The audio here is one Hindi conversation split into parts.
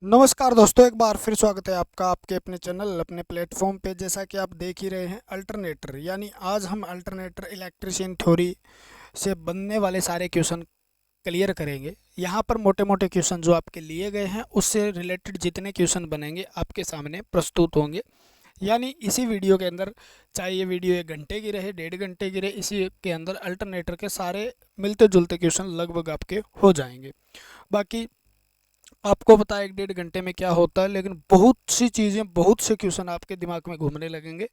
नमस्कार दोस्तों, एक बार फिर स्वागत है आपका आपके अपने चैनल अपने प्लेटफॉर्म पे। जैसा कि आप देख ही रहे हैं, अल्टरनेटर यानी आज हम अल्टरनेटर इलेक्ट्रिशियन थ्योरी से बनने वाले सारे क्वेश्चन क्लियर करेंगे। यहाँ पर मोटे मोटे क्वेश्चन जो आपके लिए गए हैं उससे रिलेटेड जितने क्वेश्चन बनेंगे आपके सामने प्रस्तुत होंगे। यानी इसी वीडियो के अंदर, चाहे ये वीडियो 1 घंटे की रहे 1.5 घंटे की रहे, इसी के अंदर अल्टरनेटर के सारे मिलते जुलते क्वेश्चन लगभग आपके हो जाएंगे। बाकी आपको पता है 1-1.5 घंटे में क्या होता है, लेकिन बहुत सी चीज़ें, बहुत से क्वेश्चन आपके दिमाग में घूमने लगेंगे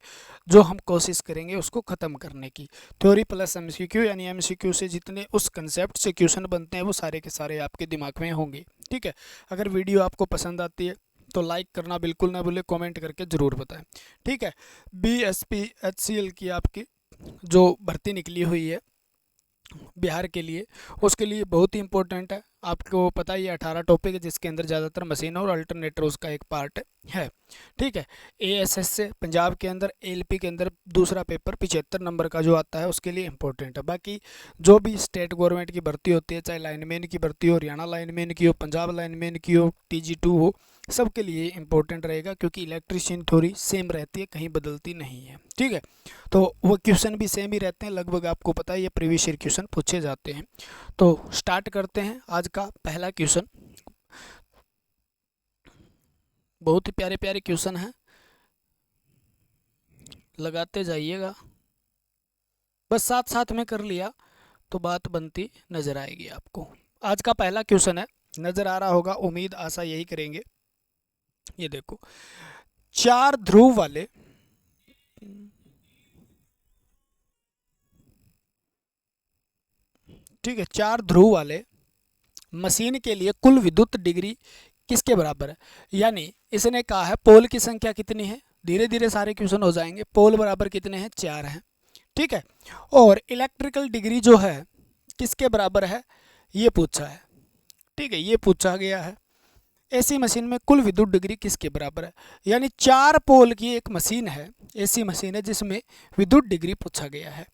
जो हम कोशिश करेंगे उसको ख़त्म करने की। थ्योरी प्लस एमसीक्यू यानी एमसीक्यू से जितने उस कंसेप्ट से क्वेश्चन बनते हैं वो सारे के सारे आपके दिमाग में होंगे। ठीक है, अगर वीडियो आपको पसंद आती है तो लाइक करना बिल्कुल ना भूलें, कमेंट करके ज़रूर बताएं। ठीक है, BSPHCL की आपकी जो भर्ती निकली हुई है बिहार के लिए, उसके लिए बहुत ही इंपॉर्टेंट है। आपको पता ही है 18 टॉपिक है जिसके अंदर ज़्यादातर मशीन और अल्टरनेटर उसका एक पार्ट है। ठीक है, ASS से पंजाब के अंदर ALP के अंदर दूसरा पेपर 75 नंबर का जो आता है उसके लिए इंपॉर्टेंट है। बाकी जो भी स्टेट गवर्नमेंट की भर्ती होती है, चाहे लाइनमैन की भर्ती हो, हरियाणा लाइनमैन की हो, पंजाब लाइनमैन की हो, TG2 हो, सबके लिए इंपॉर्टेंट रहेगा क्योंकि इलेक्ट्रिशियन थ्योरी सेम रहती है, कहीं बदलती नहीं है। ठीक है, तो वो क्वेश्चन भी सेम ही रहते हैं लगभग, आपको पता है ये प्रीवियस ईयर क्वेश्चन पूछे जाते हैं। तो स्टार्ट करते हैं आज का पहला क्वेश्चन। बहुत ही प्यारे प्यारे क्वेश्चन हैं, लगाते जाइएगा। बस साथ साथ में कर लिया तो बात बनती नजर आएगी आपको। आज का पहला क्वेश्चन है, नजर आ रहा होगा, उम्मीद आशा यही करेंगे। ये देखो, 4 ध्रुव वाले ठीक है, 4 ध्रुव वाले मशीन के लिए कुल विद्युत डिग्री किसके बराबर है। यानी इसने कहा है पोल की संख्या कितनी है, धीरे धीरे सारे क्वेश्चन हो जाएंगे। पोल बराबर कितने हैं, 4 हैं। ठीक है, और इलेक्ट्रिकल डिग्री जो है किसके बराबर है ये पूछा है। ठीक है, ये पूछा गया है। एसी मशीन में कुल विद्युत डिग्री किसके बराबर है, यानी 4 पोल की एक मशीन है, एसी मशीन है जिसमें विद्युत डिग्री पूछा गया है।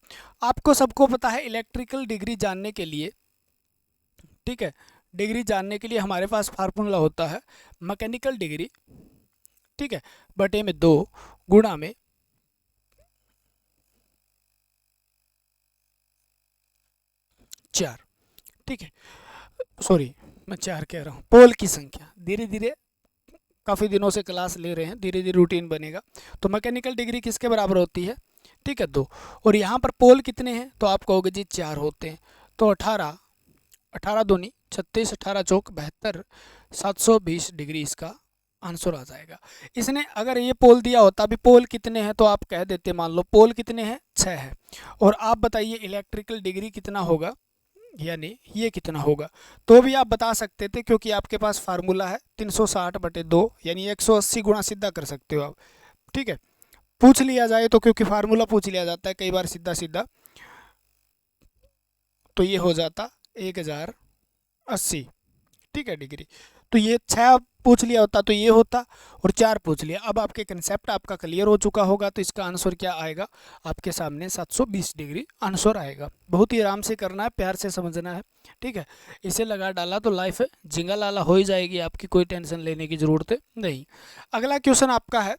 आपको सबको पता है इलेक्ट्रिकल डिग्री जानने के लिए, ठीक है, डिग्री जानने के लिए हमारे पास फार्मूला होता है मैकेनिकल डिग्री, ठीक है, बटे में 2 गुणा में चार। ठीक है, सॉरी मैं 4 कह रहा हूँ, पोल की संख्या। धीरे धीरे काफ़ी दिनों से क्लास ले रहे हैं, धीरे धीरे रूटीन बनेगा। तो मैकेनिकल डिग्री किसके बराबर होती है, ठीक है, 2। और यहाँ पर पोल कितने हैं तो आप कहोगे जी 4 होते हैं, तो 18 18 दूनी 36, 18 चौक 72, 720 डिग्री इसका आंसर आ जाएगा। इसने अगर ये पोल दिया होता, अभी पोल कितने हैं तो आप कह देते, मान लो पोल कितने हैं, 6 है, और आप बताइए इलेक्ट्रिकल डिग्री कितना होगा, यानी ये कितना होगा, तो भी आप बता सकते थे क्योंकि आपके पास फार्मूला है 360/2 यानी 180 गुणा सीधा कर सकते हो आप। ठीक है, पूछ लिया जाए तो, क्योंकि फार्मूला पूछ लिया जाता है कई बार सीधा सीधा, तो ये हो जाता 1080। ठीक है, डिग्री। तो ये 6 पूछ लिया होता तो ये होता, और 4 पूछ लिया। अब आपके कंसेप्ट आपका क्लियर हो चुका होगा, तो इसका आंसर क्या आएगा आपके सामने, 720 डिग्री आंसर आएगा। बहुत ही आराम से करना है, प्यार से समझना है। ठीक है, इसे लगा डाला तो लाइफ जिंगा लाला हो ही जाएगी आपकी, कोई टेंशन लेने की ज़रूरत नहीं। अगला क्वेश्चन आपका है,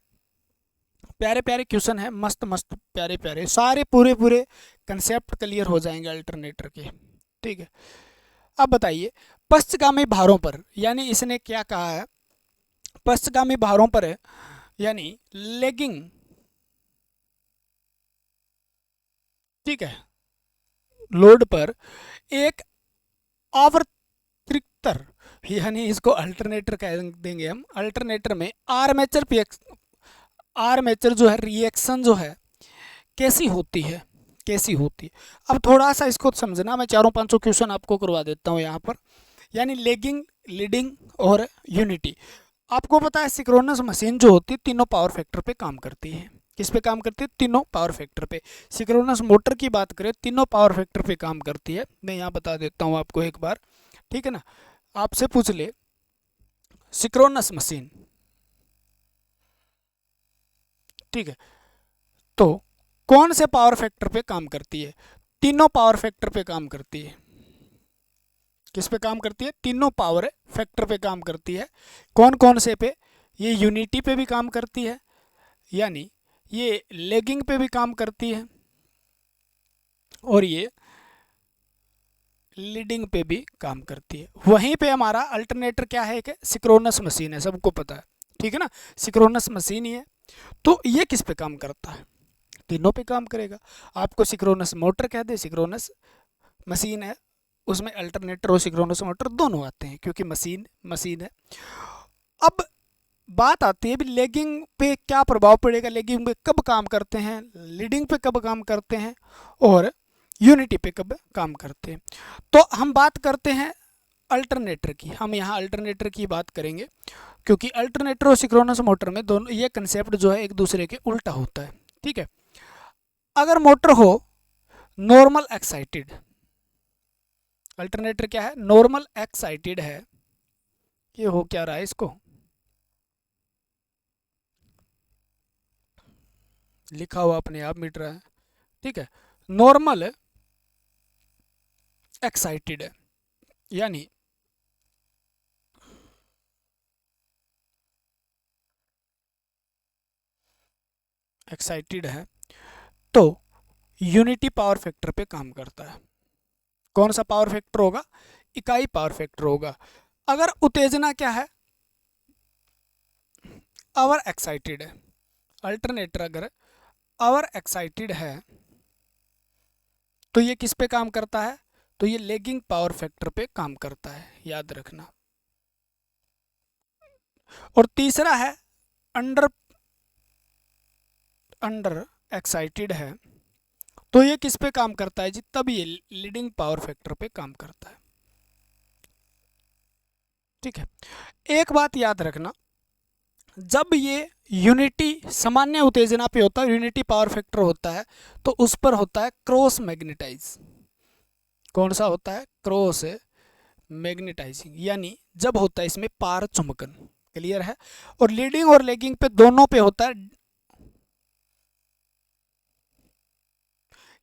प्यारे प्यारे क्वेश्चन है, मस्त मस्त प्यारे प्यारे, सारे पूरे पूरे कंसेप्ट क्लियर हो जाएंगे अल्टरनेटर के। ठीक है, अब बताइए पश्चगामी भारों पर, यानी इसने क्या कहा है, पश्चगामी भारों पर है, यानी लेगिंग, ठीक है, लोड पर एक आवर्तक, यानी इसको अल्टरनेटर कह देंगे हम। अल्टरनेटर में आर्मेचर जो है रिएक्शन जो है कैसी होती है, कैसी होती है। अब थोड़ा सा इसको समझना, मैं 4-5 क्वेश्चन आपको करवा देता हूँ यहाँ पर। यानी लेगिंग, लीडिंग और यूनिटी। आपको पता है सिंक्रोनस मशीन जो होती है तीनों पावर फैक्टर पे काम करती है। किस पे काम करती है, तीनों पावर फैक्टर पे। सिंक्रोनस मोटर की बात करें, तीनों पावर फैक्टर पे काम करती है। मैं यहाँ बता देता हूँ आपको एक बार, ठीक है ना। आपसे पूछ ले सिंक्रोनस मशीन, ठीक है, तो कौन से पावर फैक्टर पे काम करती है, तीनों पावर फैक्टर पे काम करती है। किस पे काम करती है, तीनों पावर फैक्टर पे काम करती है। कौन कौन से पे? ये यूनिटी पे भी काम करती है, यानी ये लैगिंग पे भी काम करती है, और ये लीडिंग पे भी काम करती है। वहीं पे हमारा अल्टरनेटर क्या है? कि सिक्रोनस मशीन है, सबको पता है, ठीक है ना, सिक्रोनस मशीन ही है। तो ये किस पे काम करता है? तीनों पे काम करेगा। आपको सिक्रोनस मोटर कह दे, सिक्रोनस मशीन है, उसमें अल्टरनेटर और सिक्रोनस मोटर दोनों आते हैं, क्योंकि मशीन मशीन है। अब बात आती है भी लैगिंग पे क्या प्रभाव पड़ेगा, लैगिंग पे कब काम करते हैं, लीडिंग पे कब काम करते हैं, और यूनिटी पे कब काम करते हैं। तो हम बात करते हैं अल्टरनेटर की। हम यहाँ अल्टरनेटर की बात करेंगे, क्योंकि अल्टरनेटर और सिक्रोनस मोटर में दोनों ये कंसेप्ट जो है एक दूसरे के उल्टा होता है, ठीक है। अगर मोटर हो नॉर्मल एक्साइटेड, अल्टरनेटर क्या है? नॉर्मल एक्साइटेड है। ये हो क्या रहा है, इसको लिखा हुआ अपने आप मिट रहा है, ठीक है। नॉर्मल एक्साइटेड है, यानी एक्साइटेड है, तो यूनिटी पावर फैक्टर पे काम करता है। कौन सा पावर फैक्टर होगा? इकाई पावर फैक्टर होगा। अगर उत्तेजना क्या है? ओवर एक्साइटेड है। अल्टरनेटर अगर ओवर एक्साइटेड है तो ये किस पे काम करता है? तो ये लैगिंग पावर फैक्टर पे काम करता है, याद रखना। और तीसरा है अंडर एक्साइटेड है, तो ये किस पे काम करता है जी? तब ये लीडिंग पावर फैक्टर पे काम करता है, ठीक है। एक बात याद रखना, जब ये यूनिटी सामान्य उत्तेजना पे होता है, यूनिटी पावर फैक्टर होता है, तो उस पर होता है क्रॉस मैग्नेटाइज। कौन सा होता है? क्रॉस मैग्नेटाइजिंग, यानी जब होता है इसमें पार चुंबकन। क्लियर है? और लीडिंग और लैगिंग पे दोनों पे होता है,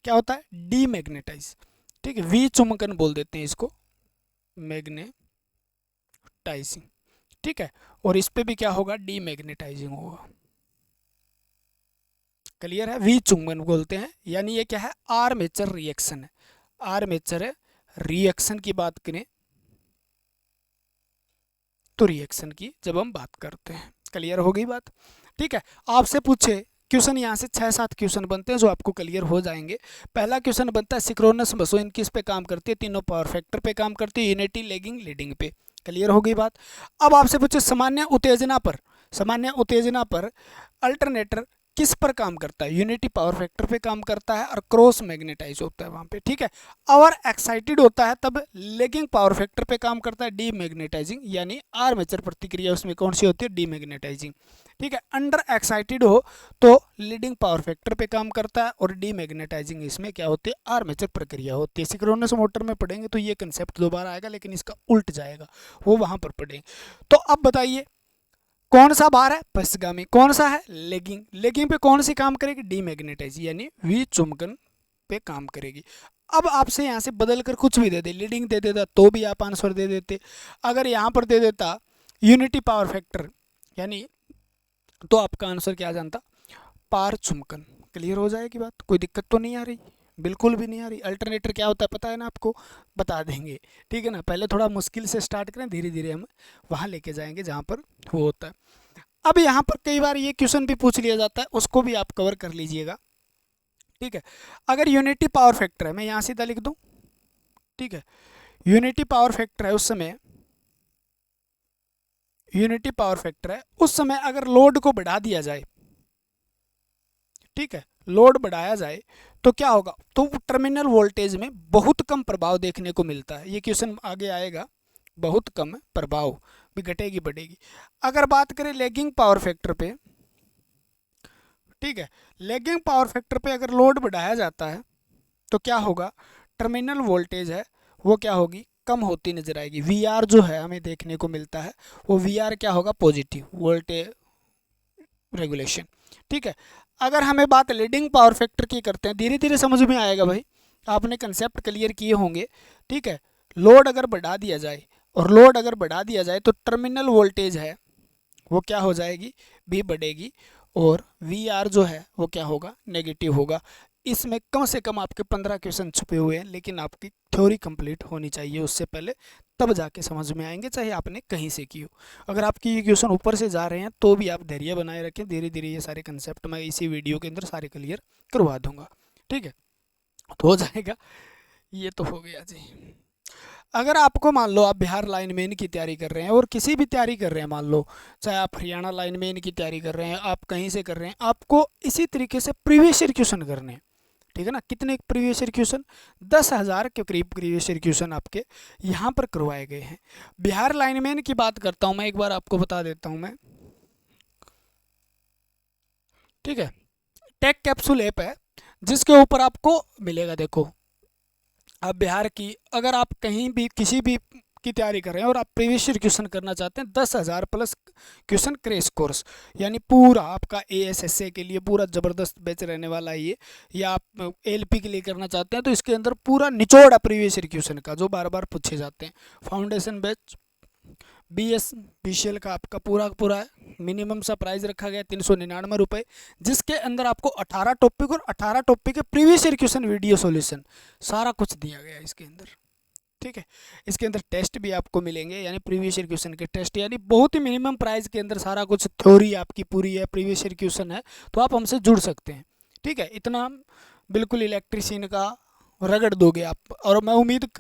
क्या होता है? डीमैग्नेटाइज, ठीक है। वी चुंबकन बोल देते हैं इसको, मैग्नेटाइजिंग, ठीक है। और इस पे भी क्या होगा? डीमैग्नेटाइजिंग होगा। क्लियर है? वी चुंबकन बोलते हैं, यानी ये क्या है? आर्मेचर रिएक्शन है। आर्मेचर रिएक्शन की बात करें तो रिएक्शन की जब हम बात करते हैं, क्लियर हो गई बात, ठीक है। आपसे पूछे क्वेश्चन, यहाँ से 6-7 क्वेश्चन बनते हैं जो आपको क्लियर हो जाएंगे। पहला क्वेश्चन बनता है सिक्रोनस मशीन किस पे काम करती है? तीनों पावर फैक्टर पे काम करती है, यूनिटी, लैगिंग, लीडिंग पे। क्लियर हो गई बात। अब आपसे पूछे सामान्य उत्तेजना पर अल्टरनेटर किस पर काम करता है? यूनिटी पावर फैक्टर पे काम करता है और क्रॉस मैग्नेटाइज होता है वहाँ पे, ठीक है। ओवर एक्साइटेड होता है तब लैगिंग पावर फैक्टर पे काम करता है, डीमैग्नेटाइजिंग, यानी आर्मेचर प्रतिक्रिया उसमें कौन सी होती है? डीमैग्नेटाइजिंग, ठीक है। अंडर एक्साइटेड हो तो लीडिंग पावर फैक्टर पे काम करता है, और डीमैग्नेटाइजिंग इसमें क्या होती है? आर्मेचर प्रक्रिया होती है। सिंक्रोनस मोटर में पढ़ेंगे तो ये कंसेप्ट दोबारा आएगा, लेकिन इसका उल्ट जाएगा, वो वहाँ पर पढ़ेंगे। तो अब बताइए कौन सा बार है? पश्चगामी। कौन सा है? लैगिंग। लैगिंग पे कौन सी काम करेगी? डीमैग्नेटाइज, यानी वी चुंबकन पे काम करेगी। अब आपसे यहाँ से बदल कर कुछ भी दे दे, लीडिंग दे देता तो भी आप आंसर दे देते। अगर यहाँ पर दे देता यूनिटी पावर फैक्टर, यानी तो आपका आंसर क्या जानता? पार चुंबकन। क्लियर हो जाएगी बात, कोई दिक्कत तो नहीं आ रही? बिल्कुल भी नहीं आ रही। अल्टरनेटर क्या होता है पता है ना आपको? बता देंगे, ठीक है ना। पहले थोड़ा मुश्किल से स्टार्ट करें, धीरे धीरे हम वहाँ लेके जाएंगे जहाँ पर वो होता है। अब यहाँ पर कई बार ये क्वेश्चन भी पूछ लिया जाता है, उसको भी आप कवर कर लीजिएगा, ठीक है। अगर यूनिटी पावर फैक्टर है, मैं यहाँ सीधा लिख दूँ, ठीक है। यूनिटी पावर फैक्टर है, उस समय यूनिटी पावर फैक्टर है, उस समय अगर लोड को बढ़ा दिया जाए, ठीक है, लोड बढ़ाया जाए तो क्या होगा? तो टर्मिनल वोल्टेज में बहुत कम प्रभाव देखने को मिलता है। ये क्वेश्चन आगे आएगा, बहुत कम प्रभाव भी घटेगी बढ़ेगी। अगर बात करें लैगिंग पावर फैक्टर पे, ठीक है, लैगिंग पावर फैक्टर पे अगर लोड बढ़ाया जाता है तो क्या होगा? टर्मिनल वोल्टेज है वो क्या होगी? कम होती नजर आएगी। वी आर जो है हमें देखने को मिलता है, वो वी आर क्या होगा? पॉजिटिव वोल्टेज रेगुलेशन, ठीक है। अगर हमें बात लीडिंग पावर फैक्टर की करते हैं, धीरे धीरे समझ में आएगा भाई, आपने कंसेप्ट क्लियर किए होंगे, ठीक है। लोड अगर बढ़ा दिया जाए और लोड अगर बढ़ा दिया जाए तो टर्मिनल वोल्टेज है वो क्या हो जाएगी, भी बढ़ेगी, और वी आर जो है वो क्या होगा, नेगेटिव होगा। इसमें कम से कम आपके 15 क्वेश्चन छुपे हुए हैं, लेकिन आपकी थ्योरी कंप्लीट होनी चाहिए उससे पहले, तब जाके समझ में आएंगे, चाहे आपने कहीं से की हो। अगर आपकी ये क्वेश्चन ऊपर से जा रहे हैं तो भी आप धैर्य बनाए रखें, धीरे धीरे ये सारे कंसेप्ट मैं इसी वीडियो के अंदर सारे क्लियर करवा दूंगा। ठीक है, तो हो जाएगा। ये तो हो गया जी। अगर आपको मान लो आप बिहार लाइनमैन की तैयारी कर रहे हैं और किसी भी तैयारी कर रहे हैं, मान लो चाहे आप हरियाणा लाइनमैन की तैयारी कर रहे हैं, आप कहीं से कर रहे हैं, आपको इसी तरीके से प्रीवियस ईयर क्वेश्चन करने हैं। ठीक है ना, कितने प्रीवियस ईयर क्वेश्चन, 10,000 के करीब प्रीवियस ईयर क्वेश्चन आपके यहाँ पर करवाए गए हैं। बिहार लाइनमैन की बात करता हूँ मैं, एक बार आपको बता देता हूँ मैं। ठीक है, टेक कैप्सूल ऐप है जिसके ऊपर आपको मिलेगा, देखो आप बिहार की अगर आप कहीं भी किसी भी की तैयारी कर रहे हैं और आप प्रीवियस ईयर क्वेश्चन करना चाहते हैं, 10,000 प्लस क्वेश्चन क्रैश कोर्स, यानी पूरा आपका एएसएसए के लिए पूरा ज़बरदस्त बैच रहने वाला है ये, या आप एलपी के लिए करना चाहते हैं तो इसके अंदर पूरा निचोड़ है प्रीवियस ईयर क्वेश्चन का जो बार बार पूछे जाते हैं। फाउंडेशन बैच बीएस बीसीएल का आपका पूरा पूरा है। मिनिमम सा प्राइस रखा गया 399 रुपये, जिसके अंदर आपको 18 टॉपिक और 18 टॉपिक के previous year question video solution सारा कुछ दिया गया है इसके अंदर। ठीक है, इसके अंदर टेस्ट भी आपको मिलेंगे, यानी प्रीवियस ईयर क्वेश्चन के टेस्ट, यानी बहुत ही मिनिमम प्राइस के अंदर सारा कुछ, थ्योरी आपकी पूरी है, प्रीवियस ईयर क्वेश्चन है, तो आप हमसे जुड़ सकते हैं। ठीक है, इतना बिल्कुल इलेक्ट्रीशियन का रगड़ दोगे आप, और मैं उम्मीद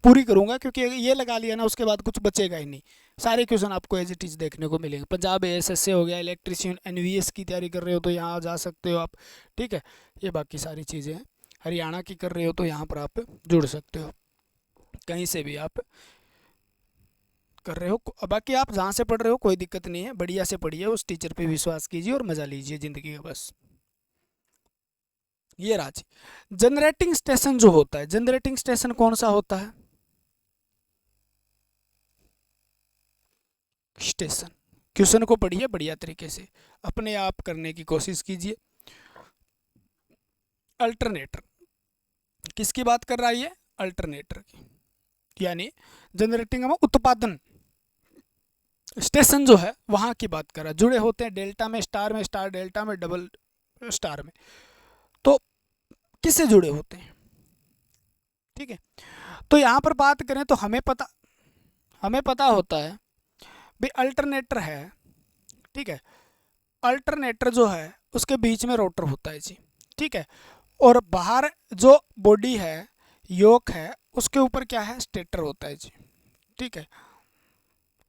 पूरी करूंगा, क्योंकि ये लगा लिया ना उसके बाद कुछ बचेगा ही नहीं। सारे क्वेश्चन आपको एज इट इज देखने को मिलेंगे। पंजाब एएसएसए हो गया, इलेक्ट्रीशियन एनवीएस की तैयारी कर रहे हो तो यहाँ जा सकते हो आप। ठीक है, ये बाकी सारी चीज़ें हैं। हरियाणा की कर रहे हो तो यहाँ पर आप जुड़ सकते हो, कहीं से भी आप कर रहे हो। बाकी आप जहाँ से पढ़ रहे हो कोई दिक्कत नहीं है, बढ़िया से पढ़िए, उस टीचर पे विश्वास कीजिए और मज़ा लीजिए ज़िंदगी का बस। ये राज जनरेटिंग स्टेशन जो होता है, जनरेटिंग स्टेशन कौन सा होता है, स्टेशन। क्वेश्चन को पढ़िए बढ़िया तरीके से, अपने आप करने की कोशिश कीजिए। अल्टरनेटर किसकी बात कर रहा है, ये अल्टरनेटर की, यानी जनरेटिंग में उत्पादन स्टेशन जो है वहाँ की बात कर रहा है। जुड़े होते हैं डेल्टा में, स्टार डेल्टा में, डबल स्टार में, तो किससे जुड़े होते हैं। ठीक है, तो यहाँ पर बात करें तो हमें पता होता है भी अल्टरनेटर है। ठीक है, अल्टरनेटर जो है उसके बीच में रोटर होता है जी। ठीक है, और बाहर जो बॉडी है, योक है, उसके ऊपर क्या है, स्टेटर होता है जी। ठीक है,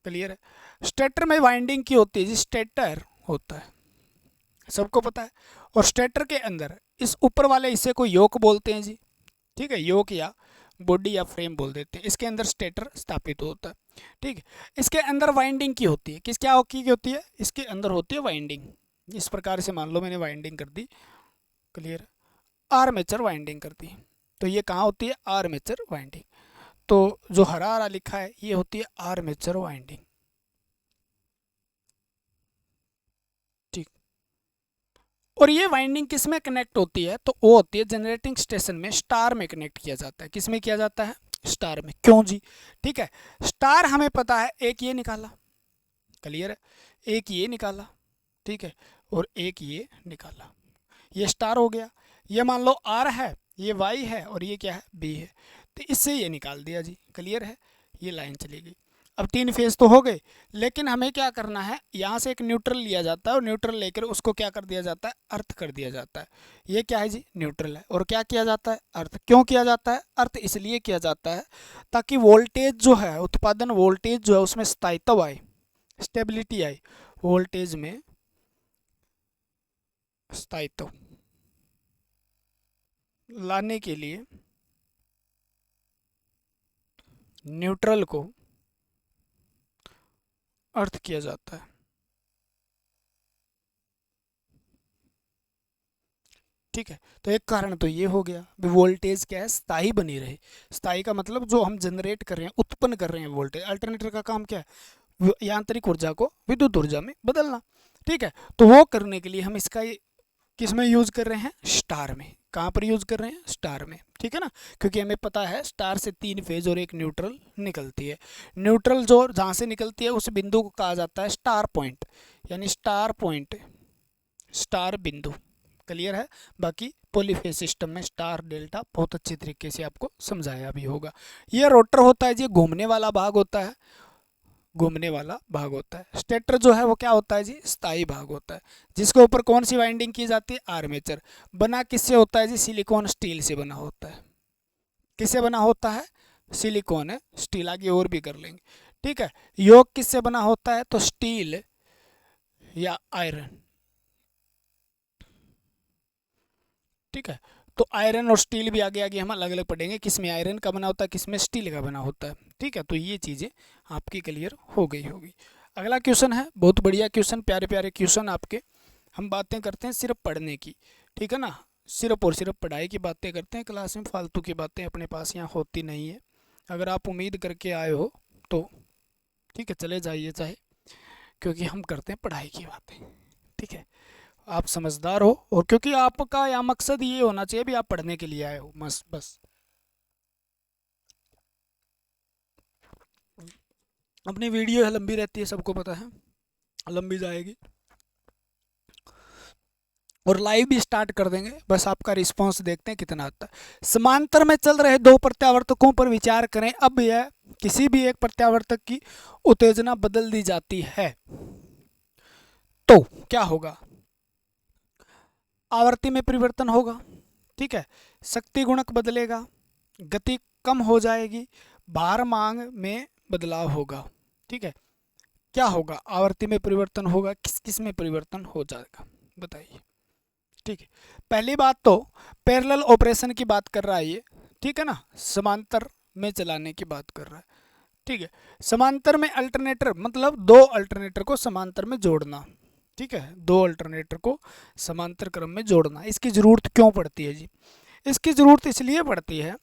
क्लियर है। स्टेटर में वाइंडिंग की होती है जी, स्टेटर होता है, सबको पता है। और स्टेटर के अंदर इस ऊपर वाले हिस्से को योक बोलते हैं जी। ठीक है, योक या बॉडी या फ्रेम बोल देते हैं, इसके अंदर स्टेटर स्थापित होता है। ठीक है, इसके अंदर वाइंडिंग की होती है, किस क्या की होती है, इसके अंदर होती है वाइंडिंग। इस प्रकार से मान लो मैंने वाइंडिंग कर दी, क्लियर, आर्मेचर वाइंडिंग कर दी, तो ये कहाँ होती है, आर्मेचर वाइंडिंग। तो जो हरा हरा लिखा है ये होती है आर्मेचर वाइंडिंग। ठीक, और ये वाइंडिंग किस में कनेक्ट होती है, तो वो होती है जनरेटिंग स्टेशन में, स्टार में कनेक्ट किया जाता है। किस में किया जाता है, स्टार में। क्यों जी, ठीक है, स्टार हमें पता है, एक ये निकाला, क्लियर है, एक ये निकाला, ठीक है, और एक ये निकाला, ये स्टार हो गया। ये मान लो आर है, ये वाई है, और ये क्या है, बी है, तो इससे ये निकाल दिया जी, क्लियर है, ये लाइन चली गई। अब 3 फेज तो हो गए, लेकिन हमें क्या करना है, यहाँ से एक न्यूट्रल लिया जाता है और न्यूट्रल लेकर उसको क्या कर दिया जाता है, अर्थ कर दिया जाता है। ये क्या है जी, न्यूट्रल है, और क्या किया जाता है, अर्थ। क्यों किया जाता है अर्थ, इसलिए किया जाता है ताकि वोल्टेज जो है, उत्पादन वोल्टेज जो है उसमें स्थायित्व आए, स्टेबिलिटी आए, वोल्टेज में स्थायित्व लाने के लिए न्यूट्रल को अर्थ किया जाता है। ठीक है, तो एक कारण तो ये हो गया, वोल्टेज क्या है, स्थायी बनी रहे। स्थायी का मतलब जो हम जनरेट कर रहे हैं, उत्पन्न कर रहे हैं वोल्टेज। अल्टरनेटर का काम क्या है, यांत्रिक ऊर्जा को विद्युत ऊर्जा में बदलना। ठीक है, तो वो करने के लिए हम इसका किस में यूज कर रहे हैं, स्टार में। कहाँ पर यूज़ कर रहे हैं, स्टार में, ठीक है ना, क्योंकि हमें पता है स्टार से 3 फेज और एक न्यूट्रल निकलती है। न्यूट्रल जो जहाँ से निकलती है उस बिंदु को कहा जाता है स्टार पॉइंट, यानी स्टार पॉइंट, स्टार बिंदु। क्लियर है। बाकी पॉलीफेज सिस्टम में स्टार डेल्टा बहुत अच्छे तरीके से आपको समझाया भी होगा। ये रोटर होता है जी, घूमने वाला भाग होता है, घूमने वाला भाग होता है। स्टेटर जो है वो क्या होता है जी, स्थायी भाग होता है, जिसके ऊपर कौन सी वाइंडिंग की जाती है, आर्मेचर। बना किससे होता है जी, सिलिकॉन स्टील से बना होता है। किससे बना होता है, सिलिकॉन है, स्टील आगे और भी कर लेंगे, ठीक है। योग किससे बना होता है, तो स्टील या आयरन, ठीक है। तो आयरन और स्टील भी आगे आगे हम अलग अलग पढ़ेंगे, किसमें आयरन का बना होता है, किसमें स्टील का बना होता है, ठीक है। तो ये चीज़ें आपकी क्लियर हो गई होगी। अगला क्वेश्चन है, बहुत बढ़िया क्वेश्चन, प्यारे प्यारे क्वेश्चन आपके। हम बातें करते हैं सिर्फ पढ़ने की, ठीक है ना, सिर्फ और सिर्फ पढ़ाई की बातें करते हैं क्लास में, फालतू की बातें अपने पास यहाँ होती नहीं है। अगर आप उम्मीद करके आए हो तो ठीक है, चले जाइए चाहे, क्योंकि हम करते हैं पढ़ाई की बातें, ठीक है। आप समझदार हो, और क्योंकि आपका यहाँ मकसद ये होना चाहिए भी आप पढ़ने के लिए आए हो, बस अपनी वीडियो है लंबी रहती है, सबको पता है, लंबी जाएगी, और लाइव भी स्टार्ट कर देंगे, बस आपका रिस्पांस देखते हैं कितना आता है। समांतर में चल रहे दो प्रत्यावर्तकों पर विचार करें। अब यह किसी भी एक प्रत्यावर्तक की उत्तेजना बदल दी जाती है तो क्या होगा, आवर्ती में परिवर्तन होगा, ठीक है, शक्ति गुणक बदलेगा, गति कम हो जाएगी, भार मांग में बदलाव होगा, ठीक है। क्या होगा, आवर्ती में परिवर्तन होगा, किस किस में परिवर्तन हो जाएगा, बताइए, ठीक है। पहली बात तो पैरेलल ऑपरेशन की बात कर रहा है ये, ठीक है ना, समांतर में चलाने की बात कर रहा है, ठीक है। समांतर में अल्टरनेटर मतलब दो अल्टरनेटर को समांतर में जोड़ना, ठीक है, दो अल्टरनेटर को समांतर क्रम में जोड़ना। इसकी ज़रूरत क्यों पड़ती है जी, इसकी ज़रूरत इसलिए पड़ती है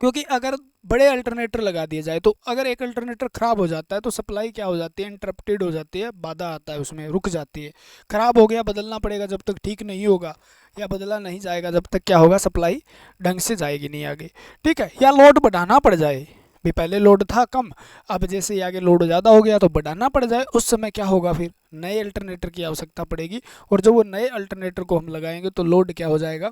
क्योंकि अगर बड़े अल्टरनेटर लगा दिए जाए तो अगर एक अल्टरनेटर ख़राब हो जाता है तो सप्लाई क्या हो जाती है, इंटरप्टेड हो जाती है, बाधा आता है उसमें, रुक जाती है। ख़राब हो गया, बदलना पड़ेगा, जब तक ठीक नहीं होगा या बदला नहीं जाएगा जब तक क्या होगा, सप्लाई ढंग से जाएगी नहीं आगे, ठीक है। या लोड बढ़ाना पड़ जाए, भी पहले लोड था कम, अब जैसे आगे लोड ज़्यादा हो गया तो बढ़ाना पड़ जाए, उस समय क्या होगा, फिर नए अल्टरनेटर की आवश्यकता पड़ेगी, और जब वो नए अल्टरनेटर को हम लगाएंगे तो लोड क्या हो जाएगा,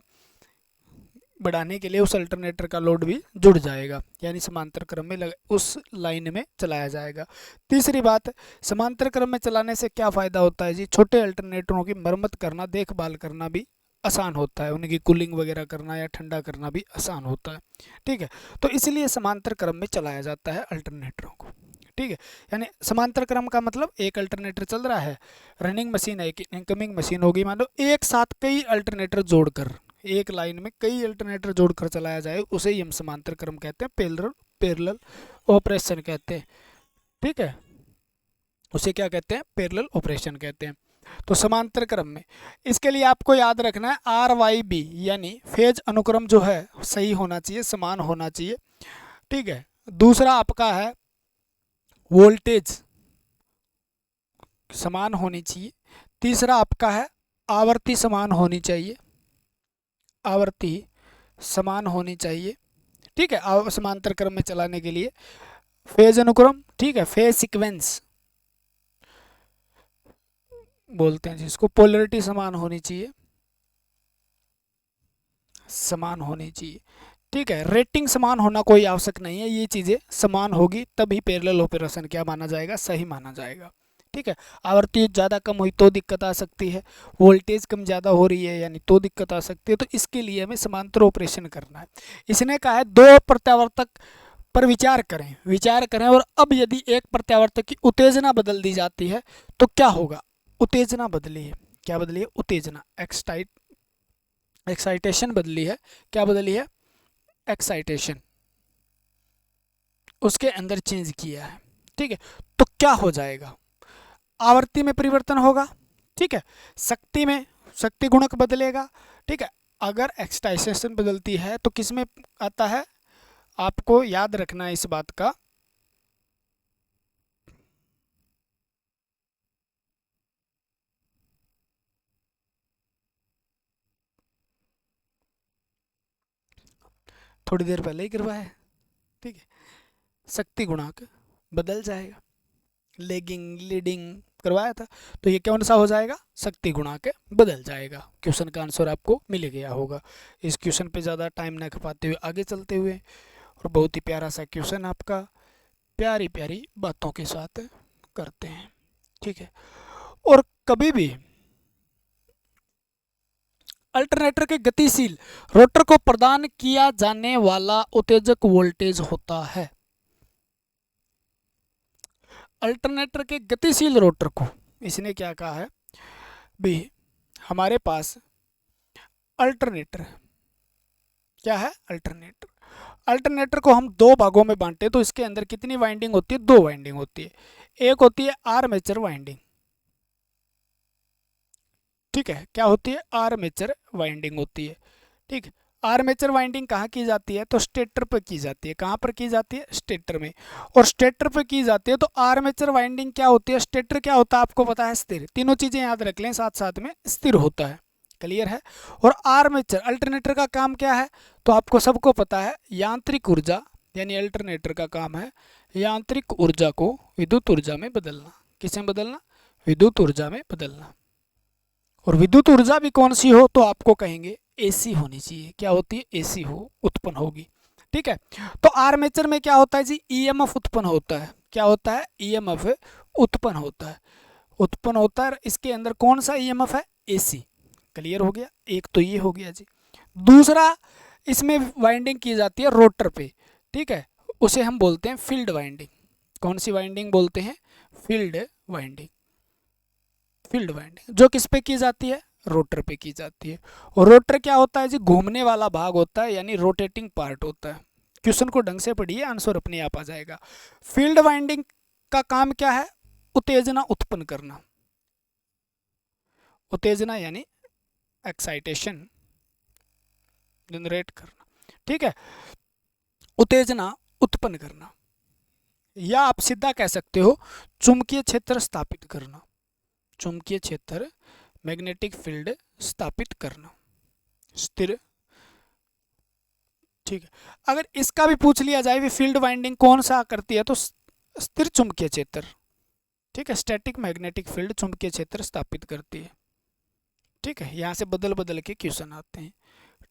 बढ़ाने के लिए उस अल्टरनेटर का लोड भी जुड़ जाएगा, यानी समांतर क्रम में उस लाइन में चलाया जाएगा। तीसरी बात, समांतर क्रम में चलाने से क्या फ़ायदा होता है जी, छोटे अल्टरनेटरों की मरम्मत करना, देखभाल करना भी आसान होता है, उनकी कूलिंग वगैरह करना या ठंडा करना भी आसान होता है, ठीक है। तो इसलिए समांतर क्रम में चलाया जाता है अल्टरनेटरों को, ठीक है। यानी समांतर क्रम का मतलब एक अल्टरनेटर चल रहा है, रनिंग मशीन है कि इनकमिंग मशीन होगी, मान लो एक साथ कई अल्टरनेटर जोड़कर, एक लाइन में कई अल्टरनेटर जोड़कर चलाया जाए, उसे ही हम समांतर क्रम कहते हैं, पैरेलल ऑपरेशन कहते हैं, ठीक है, उसे क्या कहते हैं, पैरेलल ऑपरेशन कहते हैं। तो समांतर क्रम में इसके लिए आपको याद रखना है RYB, यानी फेज अनुक्रम जो है सही होना चाहिए, समान होना चाहिए, ठीक है। दूसरा आपका है वोल्टेज समान होनी चाहिए। तीसरा आपका है आवर्ती समान होनी चाहिए, आवर्ती समान होनी चाहिए, ठीक है, समांतर क्रम में चलाने के लिए। फेज अनुक्रम, ठीक है, फेज सीक्वेंस बोलते हैं जिसको, पोलरिटी समान होनी चाहिए, समान होनी चाहिए, ठीक है। रेटिंग समान होना कोई आवश्यक नहीं है, ये चीज़ें समान होगी तभी पैरेलल ऑपरेशन क्या माना जाएगा, सही माना जाएगा, ठीक है। आवृत्ति ज़्यादा कम हुई तो दिक्कत आ सकती है, वोल्टेज कम ज़्यादा हो रही है यानी तो दिक्कत आ सकती है, तो इसके लिए हमें समांतर ऑपरेशन करना है। इसने कहा है दो प्रत्यावर्तक पर विचार करें, विचार करें, और अब यदि एक प्रत्यावर्तक की उत्तेजना बदल दी जाती है तो क्या होगा, उत्तेजना बदली है, क्या बदली है, उत्तेजना, एक्साइटेशन बदली है, क्या बदली है, एक्साइटेशन उसके अंदर चेंज किया है, ठीक है। तो क्या हो जाएगा, आवर्ती में परिवर्तन होगा, ठीक है, शक्ति में, शक्ति गुणक बदलेगा, ठीक है। अगर एक्साइटेशन बदलती है तो किस में आता है, आपको याद रखना है इस बात का, थोड़ी देर पहले ही करवाया है, ठीक है। शक्ति गुणांक बदल जाएगा, लेगिंग लीडिंग करवाया था, तो ये कौन सा हो जाएगा, शक्ति गुणांक बदल जाएगा। क्वेश्चन का आंसर आपको मिल गया होगा। इस क्वेश्चन पे ज़्यादा टाइम ना खपाते हुए आगे चलते हुए, और बहुत ही प्यारा सा क्वेश्चन आपका, प्यारी प्यारी बातों के साथ करते हैं, ठीक है। और कभी भी अल्टरनेटर के गतिशील रोटर को प्रदान किया जाने वाला उत्तेजक वोल्टेज होता है। अल्टरनेटर के गतिशील रोटर को, इसने क्या कहा है भी, हमारे पास अल्टरनेटर क्या है, अल्टरनेटर, अल्टरनेटर को हम दो भागों में बांटे तो इसके अंदर कितनी वाइंडिंग होती है, दो वाइंडिंग होती है। एक होती है आर्मेचर वाइंडिंग, ठीक है, क्या होती है, आर्मेचर वाइंडिंग होती है, ठीक है। आर्मेचर वाइंडिंग कहाँ की जाती है, तो स्टेटर पर की जाती है। कहाँ पर की जाती है, स्टेटर में। और स्टेटर पर की जाती है तो आर्मेचर वाइंडिंग क्या होती है, स्टेटर क्या होता है आपको पता है, स्थिर। तीनों चीजें याद रख लें, साथ साथ में स्थिर होता है, क्लियर है। और आर्मेचर अल्टरनेटर का काम क्या है, तो आपको सबको पता है, यांत्रिक ऊर्जा, यानी अल्टरनेटर का काम है यांत्रिक ऊर्जा को विद्युत ऊर्जा में बदलना। किस में बदलना, विद्युत ऊर्जा में बदलना। और विद्युत ऊर्जा भी कौन सी हो, तो आपको कहेंगे एसी होनी चाहिए। क्या होती है, एसी हो उत्पन्न होगी, ठीक है। तो आर्मेचर में क्या होता है जी, ईएमएफ उत्पन्न होता है। क्या होता है, ईएमएफ उत्पन्न होता है, उत्पन्न होता है। इसके अंदर कौन सा ईएमएफ है, एसी, क्लियर हो गया। एक तो ये हो गया जी। दूसरा, इसमें वाइंडिंग की जाती है रोटर पे, ठीक है, उसे हम बोलते हैं फील्ड वाइंडिंग। कौन सी वाइंडिंग बोलते हैं, फील्ड वाइंडिंग। फील्ड वाइंडिंग जो किस पे की जाती है, रोटर पे की जाती है। और रोटर क्या होता है जी, घूमने वाला भाग होता है, यानी रोटेटिंग पार्ट होता है। क्वेश्चन को ढंग से पढ़िए, आंसर अपने आप आ जाएगा। फील्ड वाइंडिंग का काम क्या है, उत्तेजना उत्पन्न करना। उत्तेजना यानी एक्साइटेशन जनरेट करना, ठीक है, उत्तेजना उत्पन्न करना, या आप सीधा कह सकते हो चुंबकीय क्षेत्र स्थापित करना। चुंबकीय क्षेत्र, मैग्नेटिक फील्ड स्थापित करना, स्थिर, ठीक है। अगर इसका भी पूछ लिया जाए भी फील्ड वाइंडिंग कौन सा करती है, तो स्थिर चुंबकीय क्षेत्र, ठीक है, स्टैटिक मैग्नेटिक फील्ड चुंबकीय क्षेत्र स्थापित करती है, ठीक है। यहाँ से बदल बदल के क्वेश्चन आते हैं,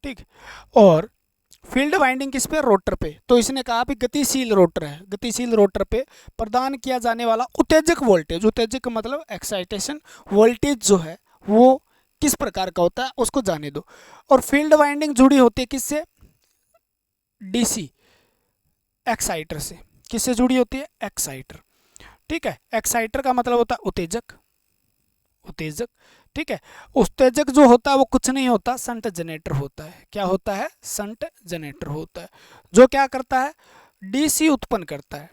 ठीक। और फील्ड वाइंडिंग किस पे, रोटर पे। तो इसने कहा भी गतिशील रोटर है, गतिशील रोटर पे प्रदान किया जाने वाला उत्तेजक वोल्टेज, उत्तेजक मतलब एक्साइटेशन वोल्टेज जो है वो किस प्रकार का होता है उसको जाने दो। और फील्ड वाइंडिंग जुड़ी होती है किससे, डीसी एक्साइटर से। किससे जुड़ी होती है, एक्साइटर, ठीक है। एक्साइटर का मतलब होता है उत्तेजक, उत्तेजक, ठीक है। उत्तेजक जो होता है वो कुछ नहीं होता, संट जनरेटर होता है। क्या होता है, संट जनरेटर होता है, जो क्या करता है, डीसी उत्पन्न करता है,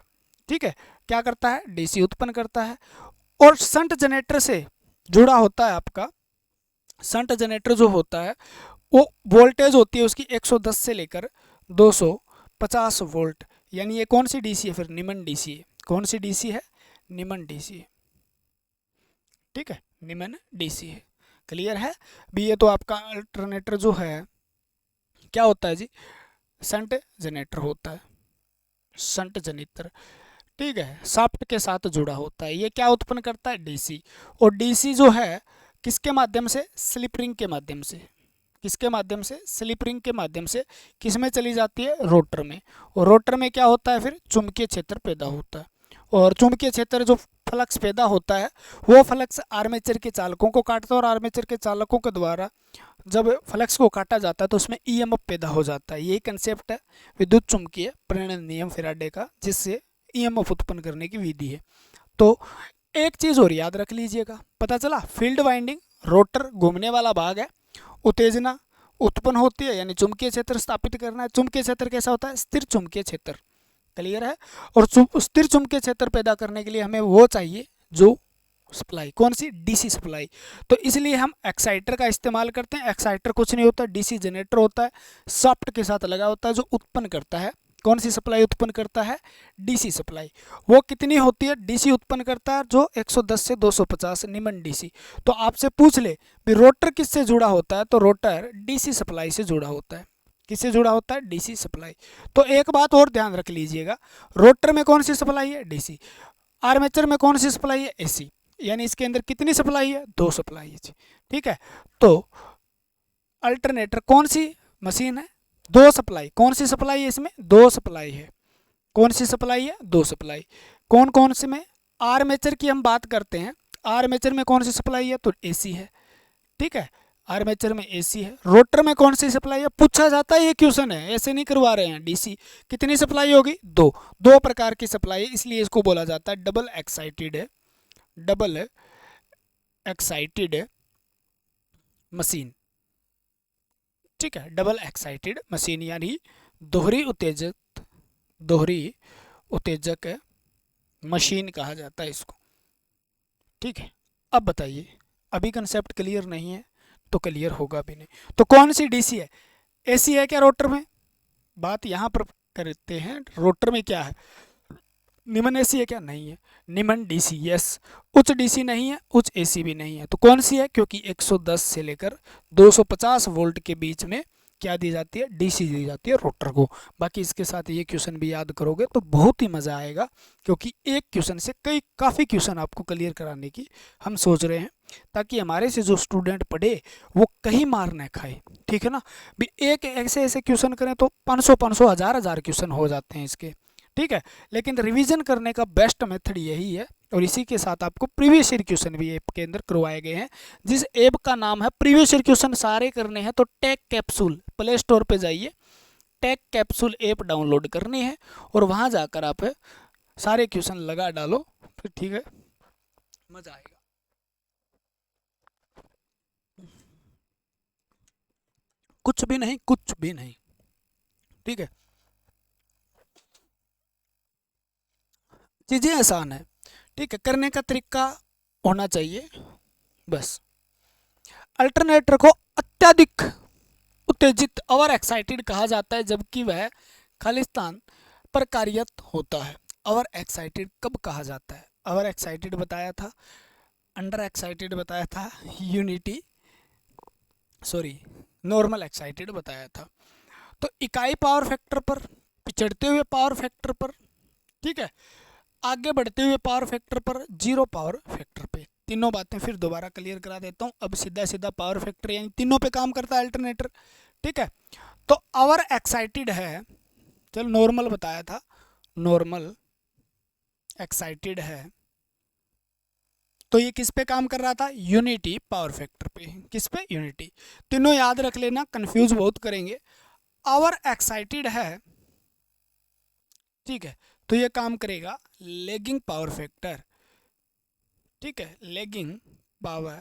ठीक है। क्या करता है, डीसी उत्पन्न करता है। और संट जनरेटर से जुड़ा होता है आपका, संट जनरेटर जो होता है वो वोल्टेज होती है उसकी 110 से लेकर 250 वोल्ट, यानी ये कौन सी डीसी है, फिर निमन डीसी है। कौन सी डीसी है, निमन डीसी है, ठीक है, निमन डीसी है, क्लियर है भी। ये तो आपका अल्टरनेटर जो है क्या होता है जी, संट जनरेटर होता है, संट जनरेटर, ठीक है, शाफ्ट के साथ जुड़ा होता है। ये क्या उत्पन्न करता है, डीसी। और डीसी जो है किसके माध्यम से, स्लिप रिंग के माध्यम से। किसके माध्यम से, स्लिप रिंग के माध्यम से किस में चली जाती है, रोटर में। और रोटर में क्या होता है, फिर चुंबकीय क्षेत्र पैदा होता है। और चुंबकीय क्षेत्र जो फ्लक्स पैदा होता है वो फ्लक्स आर्मेचर के चालकों को काटता है, और आर्मेचर के चालकों के द्वारा जब फ्लक्स को काटा जाता है तो उसमें ईएमएफ पैदा हो जाता है। यही कंसेप्ट है विद्युत चुंबकीय प्रेरण नियम फैराडे का, जिससे ईएमएफ उत्पन्न करने की विधि है। तो एक चीज़ और याद रख लीजिएगा, पता चला, फील्ड वाइंडिंग रोटर घूमने वाला भाग है, उत्तेजना उत्पन्न होती है यानी चुंबकीय क्षेत्र स्थापित करना है। चुंबकीय क्षेत्र कैसा होता है, स्थिर चुंबकीय क्षेत्र, क्लियर है। और स्थिर चुंबकीय क्षेत्र पैदा करने के लिए हमें वो चाहिए जो सप्लाई, कौन सी, डीसी सप्लाई। तो इसलिए हम एक्साइटर का इस्तेमाल करते हैं। एक्साइटर कुछ नहीं होता, डीसी जनरेटर होता है, शाफ्ट के साथ लगा होता है, जो उत्पन्न करता है, कौन सी सप्लाई उत्पन्न करता है, डीसी सप्लाई। वो कितनी होती है, डीसी उत्पन्न करता है जो 110 से 250 निम्न डीसी। तो आपसे पूछ ले भी रोटर किससे जुड़ा होता है, तो रोटर डीसी सप्लाई से जुड़ा होता है। किससे जुड़ा होता है, डीसी सप्लाई। तो एक बात और ध्यान रख लीजिएगा, रोटर में कौन सी सप्लाई है, डीसी। आर्मेचर में कौन सी सप्लाई है, एसी। यानी इसके अंदर कितनी सप्लाई है, 2 सप्लाई है जी। ठीक है, तो अल्टरनेटर कौन सी मशीन है, 2 सप्लाई। कौन सी सप्लाई है इसमें, 2 सप्लाई है। कौन सी सप्लाई है, 2 सप्लाई। कौन कौन से में, आर्मेचर की हम बात करते हैं, आर्मेचर में कौन सी सप्लाई है, तो एसी है। ठीक है, आर्मेचर में एसी है। रोटर में कौन सी सप्लाई है, पूछा जाता है, ये क्वेश्चन है, ऐसे नहीं करवा रहे हैं, डीसी। कितनी सप्लाई होगी, 2 प्रकार की सप्लाई है, इसलिए इसको बोला जाता है डबल एक्साइटेड है, डबल एक्साइटेड मशीन। ठीक है, डबल एक्साइटेड मशीन यानी दोहरी उत्तेजक मशीन कहा जाता है इसको। ठीक है, अब बताइए, अभी कंसेप्ट क्लियर नहीं है तो क्लियर होगा भी नहीं। तो कौन सी डीसी है, एसी है क्या रोटर में, बात यहाँ पर करते हैं। रोटर में क्या है, निम्न एसी है क्या, नहीं है। निम्न डीसी यस, उच्च डीसी नहीं है, उच्च एसी भी नहीं है। तो कौन सी है, क्योंकि 110 से लेकर 250 वोल्ट के बीच में क्या दी जाती है, डीसी दी जाती है रोटर को। बाकी इसके साथ ये क्वेश्चन भी याद करोगे तो बहुत ही मज़ा आएगा, क्योंकि एक क्वेश्चन से काफ़ी क्वेश्चन आपको क्लियर कराने की हम सोच रहे हैं, ताकि हमारे से जो स्टूडेंट पढ़े वो कहीं मार न खाए। ठीक है ना, भी एक ऐसे ऐसे क्वेश्चन करें तो 500 1000 क्वेश्चन हो जाते हैं इसके। ठीक है, लेकिन रिवीजन करने का बेस्ट मेथड यही है, और इसी के साथ आपको प्रीवियस ईयर क्वेश्चन भी ऐप के अंदर करवाए गए हैं, जिस ऐप का नाम है प्रीवियस ईयर क्वेश्चन सारे करने हैं। तो टेक कैप्सूल, प्ले स्टोर पे जाइए, टेक कैप्सूल ऐप डाउनलोड करनी है, और वहां जाकर आप सारे क्वेश्चन लगा डालो, फिर ठीक है, मजा आएगा। कुछ भी नहीं, कुछ भी नहीं। ठीक है, चीजें आसान है। ठीक है, करने का तरीका होना चाहिए बस। अल्टरनेटर को अत्यधिक उत्तेजित ओवर एक्साइटेड कहा जाता है, जबकि वह खालिस्तान पर कार्यरत होता है। ओवर एक्साइटेड कब कहा जाता है, ओवर एक्साइटेड बताया था, अंडर एक्साइटेड बताया था, नॉर्मल एक्साइटेड बताया था। तो इकाई पावर फैक्टर पर, पिछड़ते हुए पावर फैक्टर पर, ठीक है, आगे बढ़ते हुए पावर फैक्टर पर, जीरो पावर फैक्टर पे। तीनों बातें फिर दोबारा क्लियर करा देता हूँ। अब सीधा सीधा पावर फैक्टर यानी तीनों पे काम करता है अल्टरनेटर। ठीक है, तो ओवर एक्साइटेड है, चलो नॉर्मल बताया था, नॉर्मल एक्साइटेड है, तो ये किस पे काम कर रहा था, यूनिटी पावर फैक्टर पे। किस पे, यूनिटी। तीनों याद रख लेना, कंफ्यूज बहुत करेंगे। ओवर एक्साइटेड है, ठीक है, तो ये काम करेगा लेगिंग पावर फैक्टर। ठीक है, लेगिंग पावर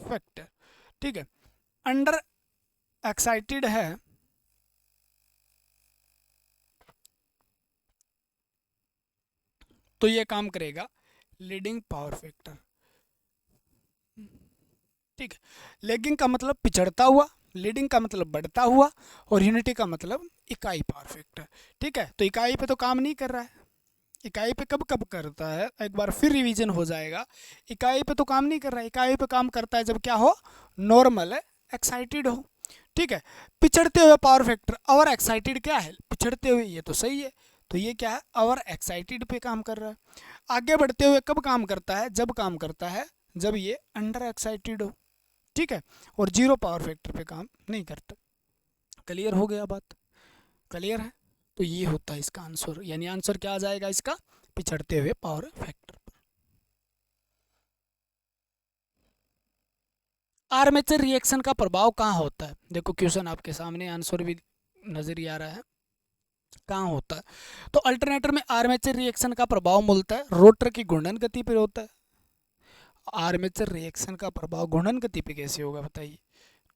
फैक्टर। ठीक है, अंडर एक्साइटेड है, तो ये काम करेगा लीडिंग पावर फैक्टर। ठीक है, लेगिंग का मतलब पिछड़ता हुआ, लीडिंग का मतलब बढ़ता हुआ, और यूनिटी का मतलब इकाई पावर फैक्टर। ठीक है, तो इकाई पे तो काम नहीं कर रहा है, इकाई पे कब कब करता है, एक बार फिर रिवीजन हो जाएगा। इकाई पे तो काम नहीं कर रहा है, इकाई पे काम करता है जब क्या हो, नॉर्मल एक्साइटेड हो। ठीक है, पिछड़ते हुए पावर फैक्टर, ओवर एक्साइटेड क्या है, पिछड़ते हुए, ये तो सही है, तो ये क्या है, ओवर एक्साइटेड पे काम कर रहा है। आगे बढ़ते हुए कब काम करता है, जब काम करता है जब ये अंडर एक्साइटेड हो। ठीक है, और जीरो पावर फैक्टर पे काम नहीं करता। क्लियर हो गया बात, क्लियर है। तो ये होता है इसका आंसर, यानी आंसर क्या आ जाएगा इसका, पिछड़ते हुए पावर फैक्टर पर। आर्मेचर रिएक्शन का प्रभाव कहाँ होता है, देखो क्वेश्चन आपके सामने, आंसर भी नजर ही आ रहा है, कहाँ होता है। तो अल्टरनेटर में आर्मेचर रिएक्शन का प्रभाव मूलतः रोटर की घूर्णन गति पर होता है। आर्मेचर रिएक्शन का प्रभाव घूर्णन गति पे कैसे होगा बताइए।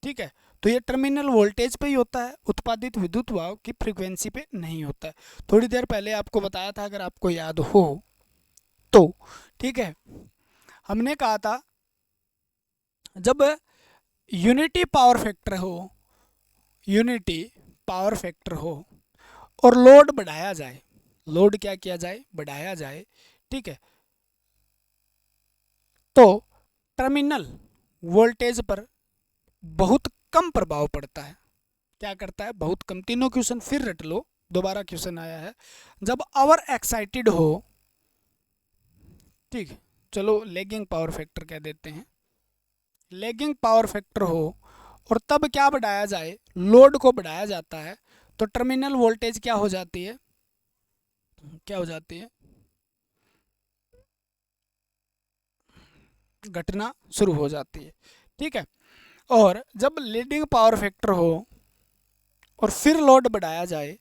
ठीक है, तो ये टर्मिनल वोल्टेज पे ही होता है, उत्पादित विद्युत वाव की फ्रीक्वेंसी पे नहीं होता है। थोड़ी देर पहले आपको बताया था, अगर आपको याद हो तो। ठीक है, हमने कहा था जब यूनिटी पावर फैक्टर हो, यूनिटी पावर फैक्टर हो और लोड बढ़ाया जाए, लोड क्या किया जाए, बढ़ाया जाए। ठीक है, तो टर्मिनल वोल्टेज पर बहुत कम प्रभाव पड़ता है। क्या करता है, बहुत कम। तीनों क्वेश्चन फिर रट लो, दोबारा क्वेश्चन आया है। जब आवर एक्साइटेड हो, ठीक है, चलो लेगिंग पावर फैक्टर कह देते हैं, लेगिंग पावर फैक्टर हो और तब क्या बढ़ाया जाए, लोड को बढ़ाया जाता है, तो टर्मिनल वोल्टेज क्या हो जाती है, क्या हो जाती है, घटना शुरू हो जाती है। ठीक है, और जब लीडिंग पावर फैक्टर हो और फिर लोड बढ़ाया जाए,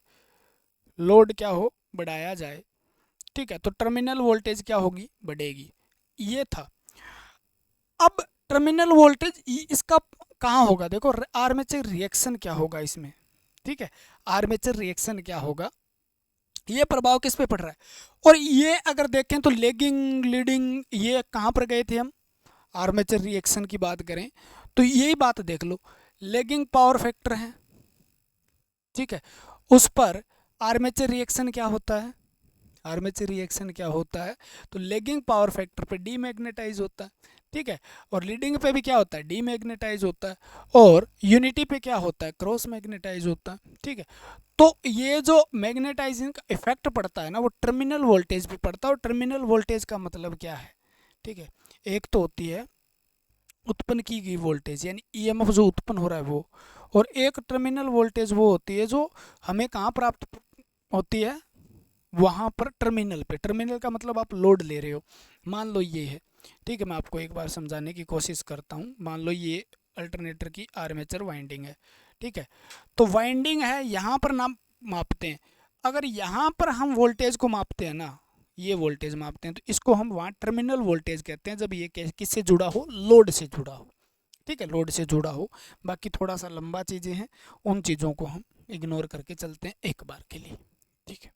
लोड क्या हो, बढ़ाया जाए, ठीक है, तो टर्मिनल वोल्टेज क्या होगी, बढ़ेगी। ये था। अब टर्मिनल वोल्टेज इसका कहाँ होगा, देखो आर्मेचर रिएक्शन क्या होगा इसमें, ठीक है, आर्मेचर रिएक्शन क्या होगा, ये प्रभाव किस पे पड़ रहा है। और ये अगर देखें तो लेगिंग लीडिंग ये कहाँ पर गए थे हम, आर्मेचर रिएक्शन की बात करें तो यही बात देख लो, लेगिंग पावर फैक्टर है, ठीक है, उस पर आर्मेचर रिएक्शन क्या होता है, आर्मेचर रिएक्शन क्या होता है, तो लेगिंग पावर फैक्टर पे डीमैग्नेटाइज होता है, ठीक है, और लीडिंग पे भी क्या होता है, डीमैग्नेटाइज होता है, और यूनिटी पे क्या होता है, क्रॉस मैग्नेटाइज होता है। ठीक है, तो ये जो मैग्नेटाइजिंग का इफेक्ट पड़ता है ना, वो टर्मिनल वोल्टेज पे पड़ता है। और टर्मिनल वोल्टेज का मतलब क्या है, ठीक है, एक तो होती है उत्पन्न की गई वोल्टेज यानी ईएमएफ जो उत्पन्न हो रहा है वो, और एक टर्मिनल वोल्टेज वो होती है जो हमें कहाँ प्राप्त होती है, वहाँ पर टर्मिनल पे। टर्मिनल का मतलब आप लोड ले रहे हो, मान लो ये है, ठीक है, मैं आपको एक बार समझाने की कोशिश करता हूँ। मान लो ये अल्टरनेटर की आर्मेचर वाइंडिंग है, ठीक है, तो वाइंडिंग है, यहाँ पर नाम मापते हैं। अगर यहाँ पर हम वोल्टेज को मापते हैं ना, ये वोल्टेज मापते हैं, तो इसको हम वहाँ टर्मिनल वोल्टेज कहते हैं, जब ये किससे जुड़ा हो, लोड से जुड़ा हो, ठीक है, लोड से जुड़ा हो। बाकी थोड़ा सा लंबा चीज़ें हैं, उन चीज़ों को हम इग्नोर करके चलते हैं एक बार के लिए, ठीक है।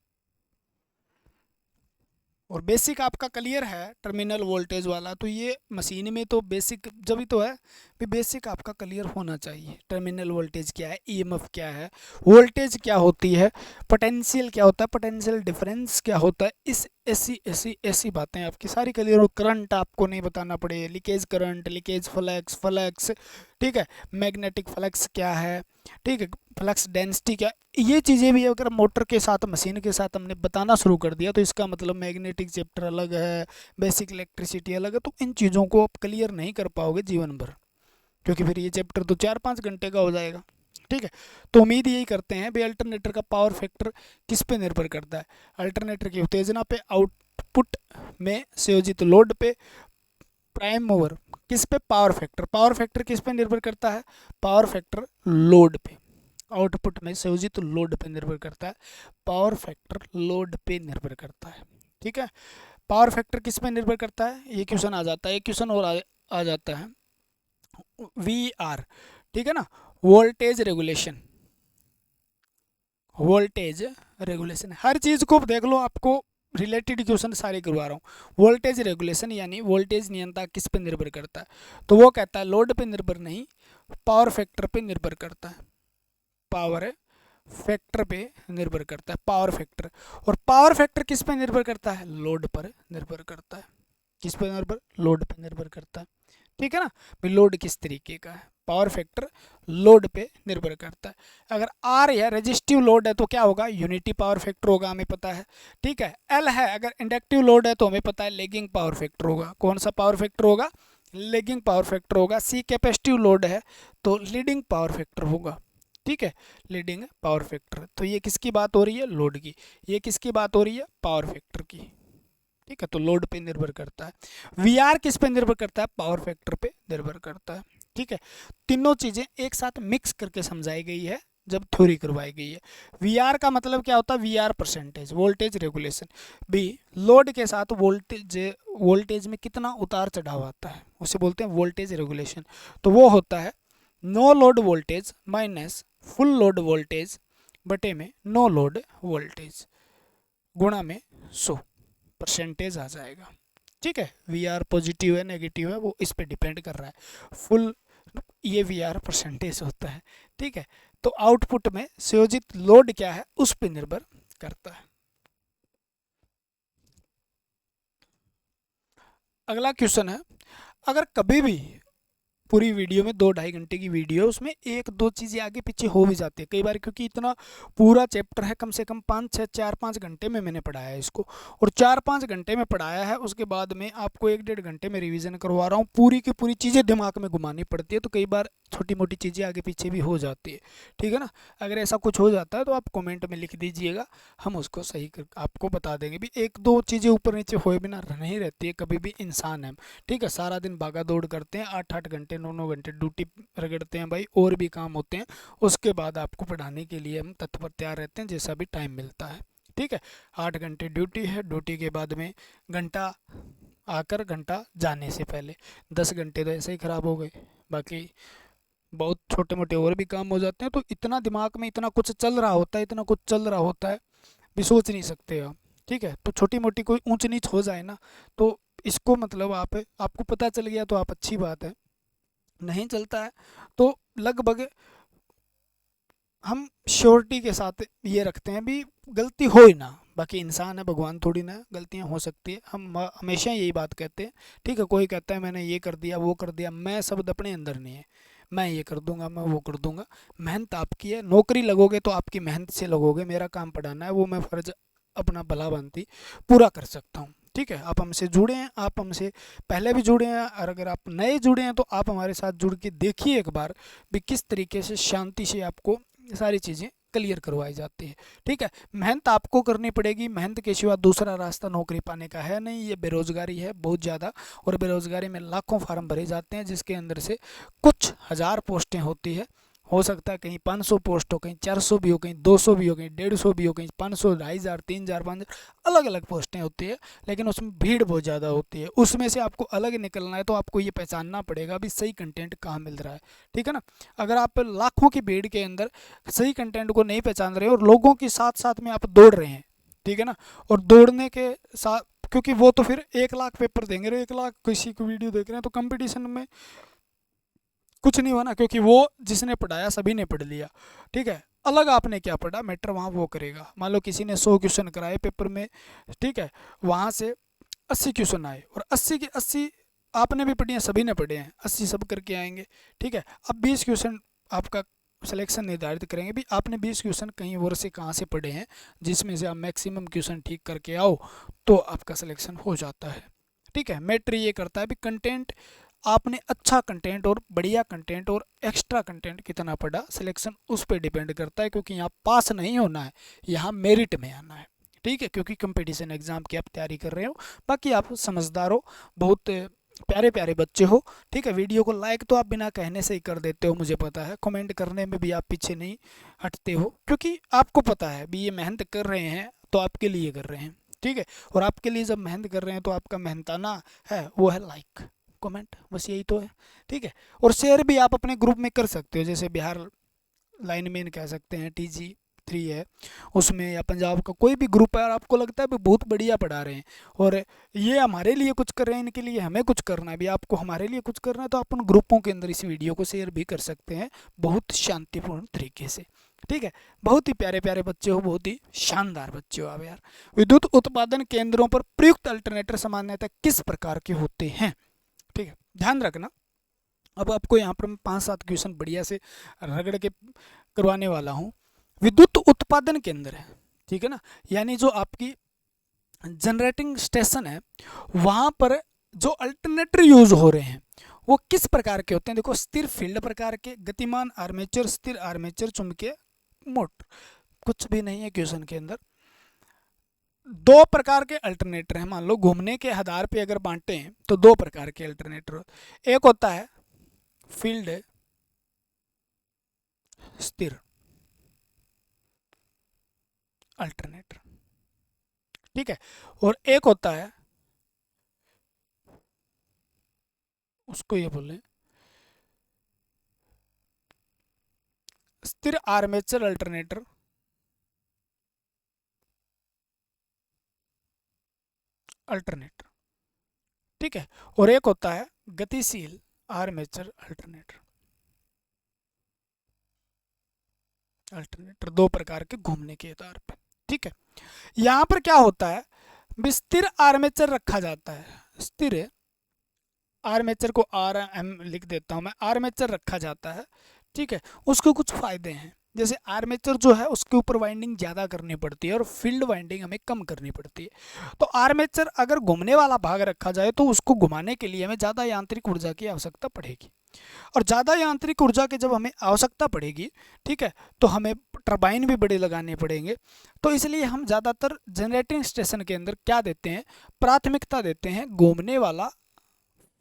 और बेसिक आपका क्लियर है टर्मिनल वोल्टेज वाला, तो ये मशीन में तो बेसिक जब भी तो है भी, बेसिक आपका क्लियर होना चाहिए। टर्मिनल वोल्टेज क्या है, ईएमएफ क्या है, वोल्टेज क्या होती है, पोटेंशियल क्या होता है, पोटेंशियल डिफरेंस क्या होता है, इस ऐसी ऐसी ऐसी बातें आपकी सारी क्लियर हो। करंट आपको नहीं बताना पड़े, leakage current, leakage flux, flux, ठीक है, मैग्नेटिक फ्लक्स क्या है, ठीक है, फ्लक्स डेंसिटी क्या, ये चीज़ें भी अगर मोटर के साथ, मशीन के साथ हमने बताना शुरू कर दिया, तो इसका मतलब मैग्नेटिक चैप्टर अलग है, बेसिक इलेक्ट्रिसिटी अलग है, तो इन चीज़ों को आप क्लियर नहीं कर पाओगे जीवन भर, क्योंकि फिर ये चैप्टर तो 4-5 घंटे का हो जाएगा। ठीक है, तो उम्मीद यही करते हैं भाई अल्टरनेटर का पावर फैक्टर किस पे निर्भर करता है, अल्टरनेटर की उत्तेजना पे, आउटपुट में संयोजित लोड पे, प्राइम मूवर किस पे, पावर फैक्टर। पावर फैक्टर किस पे निर्भर करता है, पावर फैक्टर लोड पे, आउटपुट में संयोजित लोड पे निर्भर करता है, पावर फैक्टर लोड पे निर्भर करता है। ठीक है, पावर फैक्टर किस पे निर्भर करता है, ये क्वेश्चन आ जाता है, एक क्वेश्चन और आ जाता है, वी आर, ठीक है ना, वोल्टेज रेगुलेशन, वोल्टेज रेगुलेशन, हर चीज़ को देख लो, आपको रिलेटेड क्वेश्चन सारे करवा रहा हूँ। वोल्टेज रेगुलेशन यानी वोल्टेज नियंत्रण किस पे निर्भर करता है, तो वो कहता है लोड पे निर्भर नहीं, पावर फैक्टर पे निर्भर करता है, पावर फैक्टर पे निर्भर करता है, पावर फैक्टर। और पावर फैक्टर किस पे निर्भर करता है, लोड पर निर्भर करता है, किस पे निर्भर, लोड पे निर्भर करता है। ठीक है ना, भाई लोड किस तरीके का है, पावर फैक्टर लोड पे निर्भर करता है। अगर आर है रेजिस्टिव लोड है तो क्या होगा, यूनिटी पावर फैक्टर होगा, हमें पता है। ठीक है, एल है अगर इंडक्टिव लोड है तो हमें पता है लेगिंग पावर फैक्टर होगा। कौन सा पावर फैक्टर होगा, लेगिंग पावर फैक्टर होगा। सी कैपेसिटिव लोड है तो लीडिंग पावर फैक्टर होगा। ठीक है, लीडिंग पावर फैक्टर, तो ये किसकी बात हो रही है, लोड की, ये किसकी बात हो रही है, पावर फैक्टर की। ठीक है, तो लोड पे निर्भर करता है। वी आर किस पे निर्भर करता है, पावर फैक्टर पे निर्भर करता है। ठीक है, तीनों चीजें एक साथ मिक्स करके समझाई गई है जब थ्योरी करवाई गई है। वी आर का मतलब क्या होता है, V R percentage, voltage regulation. B load के साथ वोल्टेज, वोल्टेज में कितना उतार चढ़ाव आता है उसे बोलते हैं वोल्टेज रेगुलेशन। तो वो होता है no load voltage minus full load voltage बटे में नो लोड वोल्टेज गुणा में 100 परसेंटेज आ जाएगा। ठीक है, वी आर पॉजिटिव है नेगेटिव है वो इस पे डिपेंड कर रहा है, फुल ये वी आर परसेंटेज होता है। ठीक है, तो आउटपुट में संयोजित लोड क्या है उस पर निर्भर करता है। अगला क्वेश्चन है, अगर कभी भी पूरी वीडियो में 2-2.5 घंटे की वीडियो है, उसमें एक दो चीज़ें आगे पीछे हो भी जाती है कई बार, क्योंकि इतना पूरा चैप्टर है, कम से कम 4-5 घंटे में मैंने पढ़ाया है इसको, और 4-5 घंटे में पढ़ाया है, उसके बाद में आपको 1-1.5 घंटे में रिवीजन करवा रहा हूँ, पूरी की पूरी चीज़ें दिमाग में घुमानी पड़ती है, तो कई बार छोटी मोटी चीज़ें आगे पीछे भी हो जाती है, ठीक है ना। अगर ऐसा कुछ हो जाता है तो आप कमेंट में लिख दीजिएगा, हम उसको सही कर आपको बता देंगे भी। एक दो चीज़ें ऊपर नीचे हुए बिना नहीं रहती है, कभी भी इंसान है, ठीक है। सारा दिन भागा दौड़ करते हैं, 8-8 घंटे 9-9 घंटे ड्यूटी रगड़ते हैं भाई, और भी काम होते हैं, उसके बाद आपको पढ़ाने के लिए हम तत्पर तैयार रहते हैं जैसा भी टाइम मिलता है, ठीक है। 8 घंटे ड्यूटी है, ड्यूटी के बाद में घंटा आकर, घंटा जाने से पहले, 10 घंटे तो ऐसे ही ख़राब हो गए। बाकी बहुत छोटे मोटे और भी काम हो जाते हैं, तो इतना दिमाग में इतना कुछ चल रहा होता है, इतना कुछ चल रहा होता है, भी सोच नहीं सकते आप, ठीक है। तो छोटी मोटी कोई ऊंच नीच हो जाए ना, तो इसको मतलब आपको पता चल गया तो आप अच्छी बात है, नहीं चलता है तो लगभग हम श्योरिटी के साथ ये रखते हैं भी गलती हो ही ना, बाकी इंसान है, भगवान थोड़ी ना है, गलतियां हो सकती है, हम हमेशा यही बात कहते हैं, ठीक है। कोई कहता है मैंने ये कर दिया वो कर दिया, मैं शब्द अपने अंदर नहीं है, मैं ये कर दूंगा मैं वो कर दूंगा, मेहनत आपकी है, नौकरी लगोगे तो आपकी मेहनत से लगोगे, मेरा काम पढ़ाना है, वो मैं फ़र्ज अपना भला बनती पूरा कर सकता हूँ, ठीक है। आप हमसे जुड़े हैं, आप हमसे पहले भी जुड़े हैं, और अगर आप नए जुड़े हैं तो आप हमारे साथ जुड़ के देखिए एक बार भी किस तरीके से शांति से आपको सारी चीज़ें क्लियर करवाई जाती है, ठीक है। मेहनत आपको करनी पड़ेगी, मेहनत के सिवा दूसरा रास्ता नौकरी पाने का है नहीं, ये बेरोज़गारी है बहुत ज़्यादा, और बेरोज़गारी में लाखों फार्म भरे जाते हैं, जिसके अंदर से कुछ हज़ार पोस्टें होती है, हो सकता है कहीं 500 पोस्ट हो, कहीं 400 भी हो, कहीं 200 भी हो, कहीं 150 भी हो, कहीं 500, 2500, 3000, 5000, अलग अलग पोस्टें होती है, लेकिन उसमें भीड़ बहुत ज़्यादा होती है, उसमें से आपको अलग निकलना है तो आपको ये पहचानना पड़ेगा अभी सही कंटेंट कहाँ मिल रहा है, ठीक है ना। अगर आप लाखों की भीड़ के अंदर सही कंटेंट को नहीं पहचान रहे और लोगों के साथ साथ में आप दौड़ रहे हैं, ठीक है ना, और दौड़ने के साथ, क्योंकि वो तो फिर 1 लाख पेपर देंगे, 1 लाख किसी को वीडियो देख रहे हैं, तो कंपटीशन में कुछ नहीं हुआ ना, क्योंकि वो जिसने पढ़ाया सभी ने पढ़ लिया, ठीक है। अलग आपने क्या पढ़ा, मैटर वहाँ वो करेगा। मान लो किसी ने 100 क्वेश्चन कराए पेपर में, ठीक है, वहाँ से 80 क्वेश्चन आए, और 80 के 80 आपने भी पढ़ी हैं, सभी ने पढ़े हैं, 80 सब करके आएंगे, ठीक है। अब 20 क्वेश्चन आपका सिलेक्शन निर्धारित करेंगे भी, आपने 20 क्वेश्चन कहीं और से कहाँ से पढ़े हैं, जिसमें से आप मैक्सिमम क्वेश्चन ठीक करके आओ तो आपका सिलेक्शन हो जाता है, ठीक है। मैटर ये करता है भी कंटेंट, आपने अच्छा कंटेंट और बढ़िया कंटेंट और एक्स्ट्रा कंटेंट कितना पढ़ा, सिलेक्शन उस पर डिपेंड करता है, क्योंकि यहाँ पास नहीं होना है, यहाँ मेरिट में आना है, ठीक है, क्योंकि कंपटीशन एग्जाम की आप तैयारी कर रहे हो। बाकी आप समझदार हो, बहुत प्यारे प्यारे बच्चे हो, ठीक है। वीडियो को लाइक तो आप बिना कहने से ही कर देते हो, मुझे पता है, कमेंट करने में भी आप पीछे नहीं हटते हो, क्योंकि आपको पता है भी ये मेहनत कर रहे हैं तो आपके लिए कर रहे हैं, ठीक है। और आपके लिए जब मेहनत कर रहे हैं तो आपका मेहनताना है वो है लाइक कमेंट, बस यही तो है, ठीक है। और शेयर भी आप अपने ग्रुप में कर सकते हो, जैसे बिहार लाइनमैन कह सकते हैं, TG3 है उसमें, या पंजाब का कोई भी ग्रुप है और आपको लगता है भी बहुत बढ़िया पढ़ा रहे हैं और ये हमारे लिए कुछ कर रहे हैं, इनके लिए हमें कुछ करना है भी, आपको हमारे लिए कुछ करना है, तो आप उन ग्रुपों के अंदर इस वीडियो को शेयर भी कर सकते हैं बहुत शांतिपूर्ण तरीके से, ठीक है। बहुत ही प्यारे प्यारे बच्चे हो, बहुत ही शानदार बच्चे हो आप यार। विद्युत उत्पादन केंद्रों पर प्रयुक्त अल्टरनेटर सामान्यतः किस प्रकार के होते हैं, ठीक है, ध्यान रखना। अब आपको यहाँ पर मैं 5-7 क्वेश्चन बढ़िया से रगड़ के करवाने वाला हूँ। विद्युत उत्पादन केंद्र है, ठीक है ना, यानी जो आपकी जनरेटिंग स्टेशन है, वहाँ पर जो अल्टरनेटर यूज हो रहे हैं वो किस प्रकार के होते हैं। देखो, स्थिर फील्ड प्रकार के, गतिमान आर्मेचर, स्थिर आर्मेचर, चुंबकीय मोटर, कुछ भी नहीं है क्वेश्चन के अंदर। 2 प्रकार के अल्टरनेटर हैं, मान लो घूमने के आधार पे अगर बांटे हैं तो 2 प्रकार के अल्टरनेटर, एक होता है फील्ड स्थिर अल्टरनेटर, ठीक है, और एक होता है उसको ये बोले स्थिर आर्मेचर अल्टरनेटर, ठीक है, और एक होता है गतिशील आर्मेचर अल्टरनेटर 2 प्रकार के घूमने के आधार पे, ठीक है। यहाँ पर क्या होता है, स्थिर आर्मेचर रखा जाता है, स्थिर आर्मेचर को आर एम लिख देता हूँ मैं, आर्मेचर रखा जाता है, ठीक है। उसके कुछ फ़ायदे हैं, जैसे आर्मेचर जो है उसके ऊपर वाइंडिंग ज़्यादा करनी पड़ती है और फील्ड वाइंडिंग हमें कम करनी पड़ती है। तो आर्मेचर अगर घूमने वाला भाग रखा जाए तो उसको घुमाने के लिए हमें ज़्यादा यांत्रिक ऊर्जा की आवश्यकता पड़ेगी, और ज़्यादा यांत्रिक ऊर्जा की जब हमें आवश्यकता पड़ेगी, ठीक है, तो हमें टरबाइन भी बड़े लगाने पड़ेंगे। तो इसलिए हम ज़्यादातर जनरेटिंग स्टेशन के अंदर क्या देते हैं, प्राथमिकता देते हैं घूमने वाला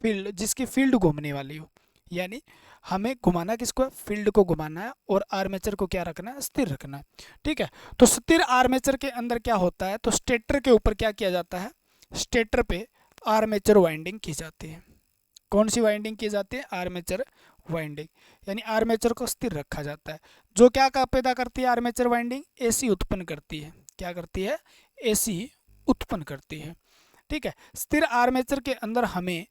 फील्ड, जिसकी फील्ड घूमने वाली हो, यानी हमें घुमाना किसको है, फील्ड को घुमाना है, और आर्मेचर को क्या रखना है, स्थिर रखना है, ठीक है। तो स्थिर आर्मेचर के अंदर क्या होता है, तो स्टेटर के ऊपर क्या किया जाता है, स्टेटर पे आर्मेचर वाइंडिंग की जाती है। कौन सी वाइंडिंग की जाती है, आर्मेचर वाइंडिंग, यानी आर्मेचर को स्थिर रखा जाता है। जो क्या पैदा करती है आर्मेचर वाइंडिंग, एसी उत्पन्न करती है। क्या करती है, एसी उत्पन्न करती है, ठीक है। स्थिर आर्मेचर के अंदर हमें